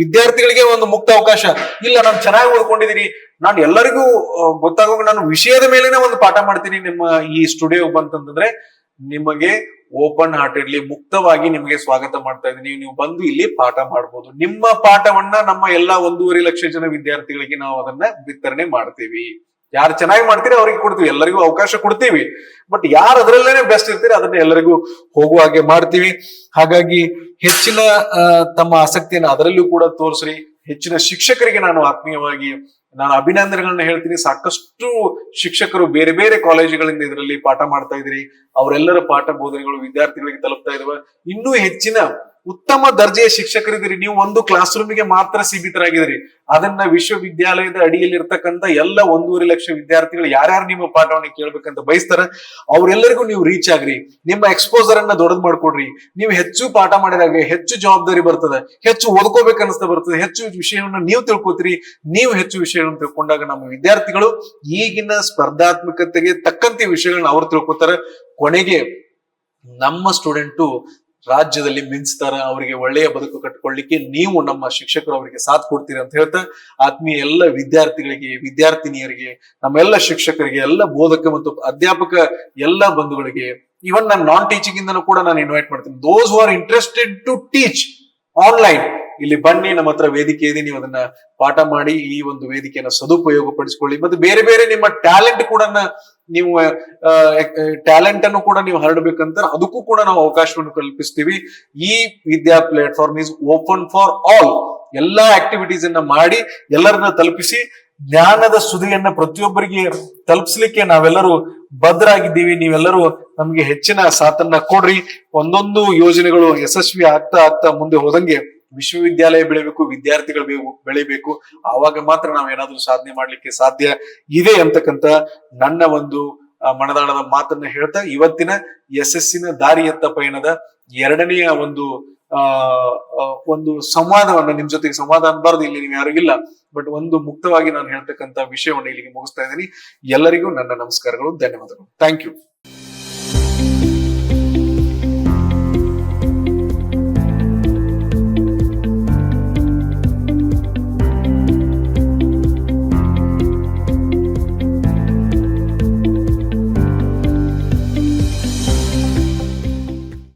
ವಿದ್ಯಾರ್ಥಿಗಳಿಗೆ ಒಂದು ಮುಕ್ತ ಅವಕಾಶ, ಇಲ್ಲ ನಾನು ಚೆನ್ನಾಗಿ ಓದ್ಕೊಂಡಿದ್ದೀನಿ, ನಾನು ಎಲ್ಲರಿಗೂ ಗೊತ್ತಾಗೋ ನಾನು ವಿಷಯದ ಮೇಲೆನೆ ಒಂದು ಪಾಠ ಮಾಡ್ತೀನಿ ನಿಮ್ಮ ಈ ಸ್ಟುಡಿಯೋ ಬಂತಂದ್ರೆ ನಿಮಗೆ ಓಪನ್ ಹಾರ್ಟೆಡ್ಲಿ ಮುಕ್ತವಾಗಿ ನಿಮಗೆ ಸ್ವಾಗತ ಮಾಡ್ತಾ ಇದ್ದೀನಿ. ನೀವು ಬಂದು ಇಲ್ಲಿ ಪಾಠ ಮಾಡ್ಬೋದು. ನಿಮ್ಮ ಪಾಠವನ್ನ ನಮ್ಮ ಎಲ್ಲಾ 1.5 ಲಕ್ಷ ಜನ ವಿದ್ಯಾರ್ಥಿಗಳಿಗೆ ನಾವು ಅದನ್ನ ವಿತರಣೆ ಮಾಡ್ತೀವಿ. ಯಾರು ಚೆನ್ನಾಗಿ ಮಾಡ್ತೀರಿ ಅವ್ರಿಗೆ ಕೊಡ್ತೀವಿ, ಎಲ್ಲರಿಗೂ ಅವಕಾಶ ಕೊಡ್ತೀವಿ. ಬಟ್ ಯಾರು ಅದರಲ್ಲೇನೆ ಬೆಸ್ಟ್ ಇರ್ತೀರಿ ಅದನ್ನ ಎಲ್ಲರಿಗೂ ಹೋಗುವ ಹಾಗೆ ಮಾಡ್ತೀವಿ. ಹಾಗಾಗಿ ಹೆಚ್ಚಿನ ತಮ್ಮ ಆಸಕ್ತಿಯನ್ನು ಅದರಲ್ಲೂ ಕೂಡ ತೋರಿಸ್ರಿ. ಹೆಚ್ಚಿನ ಶಿಕ್ಷಕರಿಗೆ ನಾನು ಆತ್ಮೀಯವಾಗಿ ಅಭಿನಂದನೆಗಳನ್ನ ಹೇಳ್ತೀನಿ. ಸಾಕಷ್ಟು ಶಿಕ್ಷಕರು ಬೇರೆ ಬೇರೆ ಕಾಲೇಜುಗಳಿಂದ ಇದರಲ್ಲಿ ಪಾಠ ಮಾಡ್ತಾ ಇದ್ರಿ. ಅವರೆಲ್ಲರ ಪಾಠ ಬೋಧನೆಗಳು ವಿದ್ಯಾರ್ಥಿಗಳಿಗೆ ತಲುಪ್ತಾ ಇದಾವೆ. ಇನ್ನೂ ಹೆಚ್ಚಿನ ಉತ್ತಮ ದರ್ಜೆಯ ಶಿಕ್ಷಕರಿದ್ದೀರಿ. ನೀವು ಒಂದು ಕ್ಲಾಸ್ ರೂಮಿಗೆ ಮಾತ್ರ ಸೀಮಿತರಾಗಿದ್ದೀರಿ. ಅದನ್ನ ವಿಶ್ವವಿದ್ಯಾಲಯದ ಅಡಿಯಲ್ಲಿ ಇರ್ತಕ್ಕಂಥ ಎಲ್ಲ 1.5 ಲಕ್ಷ ವಿದ್ಯಾರ್ಥಿಗಳು ಯಾರ್ಯಾರು ನಿಮ್ಮ ಪಾಠವನ್ನು ಕೇಳ್ಬೇಕಂತ ಬಯಸ್ತಾರ ಅವರೆಲ್ಲರಿಗೂ ನೀವು ರೀಚ್ ಆಗ್ರಿ. ನಿಮ್ಮ ಎಕ್ಸ್ಪೋಸರ್ ಅನ್ನ ದೊಡ್ಡದ್ ಮಾಡ್ಕೊಡ್ರಿ. ನೀವು ಹೆಚ್ಚು ಪಾಠ ಮಾಡಿದಾಗ ಹೆಚ್ಚು ಜವಾಬ್ದಾರಿ ಬರ್ತದೆ, ಹೆಚ್ಚು ಓದ್ಕೋಬೇಕು ಅನಿಸ್ತಾ ಬರ್ತದೆ, ಹೆಚ್ಚು ವಿಷಯವನ್ನು ನೀವು ತಿಳ್ಕೊತೀರಿ. ನೀವು ಹೆಚ್ಚು ವಿಷಯಗಳನ್ನು ತಿಳ್ಕೊಂಡಾಗ ನಮ್ಮ ವಿದ್ಯಾರ್ಥಿಗಳು ಈಗಿನ ಸ್ಪರ್ಧಾತ್ಮಕತೆಗೆ ತಕ್ಕಂತೆ ವಿಷಯಗಳನ್ನ ಅವ್ರು ತಿಳ್ಕೊತಾರೆ. ಕೊನೆಗೆ ನಮ್ಮ ಸ್ಟೂಡೆಂಟು ರಾಜ್ಯದಲ್ಲಿ ಮಿಂಚ್ತಾರ. ಅವರಿಗೆ ಒಳ್ಳೆಯ ಬದುಕು ಕಟ್ಕೊಳ್ಳಿಕ್ಕೆ ನೀವು ನಮ್ಮ ಶಿಕ್ಷಕರು ಅವರಿಗೆ ಸಾಥ್ ಕೊಡ್ತೀರಿ ಅಂತ ಹೇಳ್ತಾ ಆತ್ಮೀಯ ಎಲ್ಲ ವಿದ್ಯಾರ್ಥಿಗಳಿಗೆ, ವಿದ್ಯಾರ್ಥಿನಿಯರಿಗೆ, ನಮ್ಮೆಲ್ಲ ಶಿಕ್ಷಕರಿಗೆ, ಎಲ್ಲ ಬೋಧಕ ಮತ್ತು ಅಧ್ಯಾಪಕ ಎಲ್ಲ ಬಂಧುಗಳಿಗೆ, ಇವನ್ ನಾನು ನಾನ್ ಟೀಚಿಂಗ್ ಇಂದನೂ ಕೂಡ ನಾನು ಇನ್ವೈಟ್ ಮಾಡ್ತೀನಿ. Those who are interested to teach online, ಇಲ್ಲಿ ಬನ್ನಿ, ನಮ್ಮ ಹತ್ರ ವೇದಿಕೆ ಇದೆ, ನೀವು ಅದನ್ನ ಪಾಠ ಮಾಡಿ ಈ ಒಂದು ವೇದಿಕೆಯನ್ನು ಸದುಪಯೋಗ ಪಡಿಸಿಕೊಳ್ಳಿ. ಮತ್ತೆ ಬೇರೆ ಬೇರೆ ನಿಮ್ಮ ಟ್ಯಾಲೆಂಟ್ ಕೂಡ ನೀವು ಟ್ಯಾಲೆಂಟ್ ಅನ್ನು ಕೂಡ ನೀವು ಹರಡಬೇಕಂತ ಅದಕ್ಕೂ ಕೂಡ ನಾವು ಅವಕಾಶವನ್ನು ಕಲ್ಪಿಸ್ತೀವಿ. ಈ Vidya platform is open for all. ಎಲ್ಲಾ ಆಕ್ಟಿವಿಟೀಸ್ ಅನ್ನ ಮಾಡಿ ಎಲ್ಲರನ್ನ ತಲುಪಿಸಿ ಜ್ಞಾನದ ಸುದಿಯನ್ನ ಪ್ರತಿಯೊಬ್ಬರಿಗೆ ತಲುಪಿಸ್ಲಿಕ್ಕೆ ನಾವೆಲ್ಲರೂ ಬದ್ಧರಾಗಿದ್ದೀವಿ. ನೀವೆಲ್ಲರೂ ನಮ್ಗೆ ಹೆಚ್ಚಿನ ಸಾಥನ್ನ ಕೊಡ್ರಿ. ಒಂದೊಂದು ಯೋಜನೆಗಳು ಯಶಸ್ವಿ ಆಗ್ತಾ ಮುಂದೆ ಹೋದಂಗೆ ವಿಶ್ವವಿದ್ಯಾಲಯ ಬೆಳಿಬೇಕು, ವಿದ್ಯಾರ್ಥಿಗಳು ಬೆಳಿಬೇಕು. ಆವಾಗ ಮಾತ್ರ ನಾವೇನಾದ್ರೂ ಸಾಧನೆ ಮಾಡ್ಲಿಕ್ಕೆ ಸಾಧ್ಯ ಇದೆ ಅಂತಕ್ಕಂತ ನನ್ನ ಒಂದು ಮನದಾಳದ ಮಾತನ್ನ ಹೇಳ್ತಾ ಇವತ್ತಿನ ಯಶಸ್ಸಿನ ದಾರಿಯತ್ತ ಪಯಣದ 2ನೆಯ ಒಂದು ಸಂವಾದವನ್ನ ನಿಮ್ ಜೊತೆಗೆ ಸಂವಾದ ಅನ್ಬಾರ್ದು, ಇಲ್ಲಿ ನೀವು ಯಾರು ಇಲ್ಲ, ಬಟ್ ಒಂದು ಮುಕ್ತವಾಗಿ ನಾನು ಹೇಳ್ತಕ್ಕಂತ ವಿಷಯವನ್ನು ಇಲ್ಲಿಗೆ ಮುಗಿಸ್ತಾ ಇದ್ದೀನಿ. ಎಲ್ಲರಿಗೂ ನನ್ನ ನಮಸ್ಕಾರಗಳು, ಧನ್ಯವಾದಗಳು. Thank you.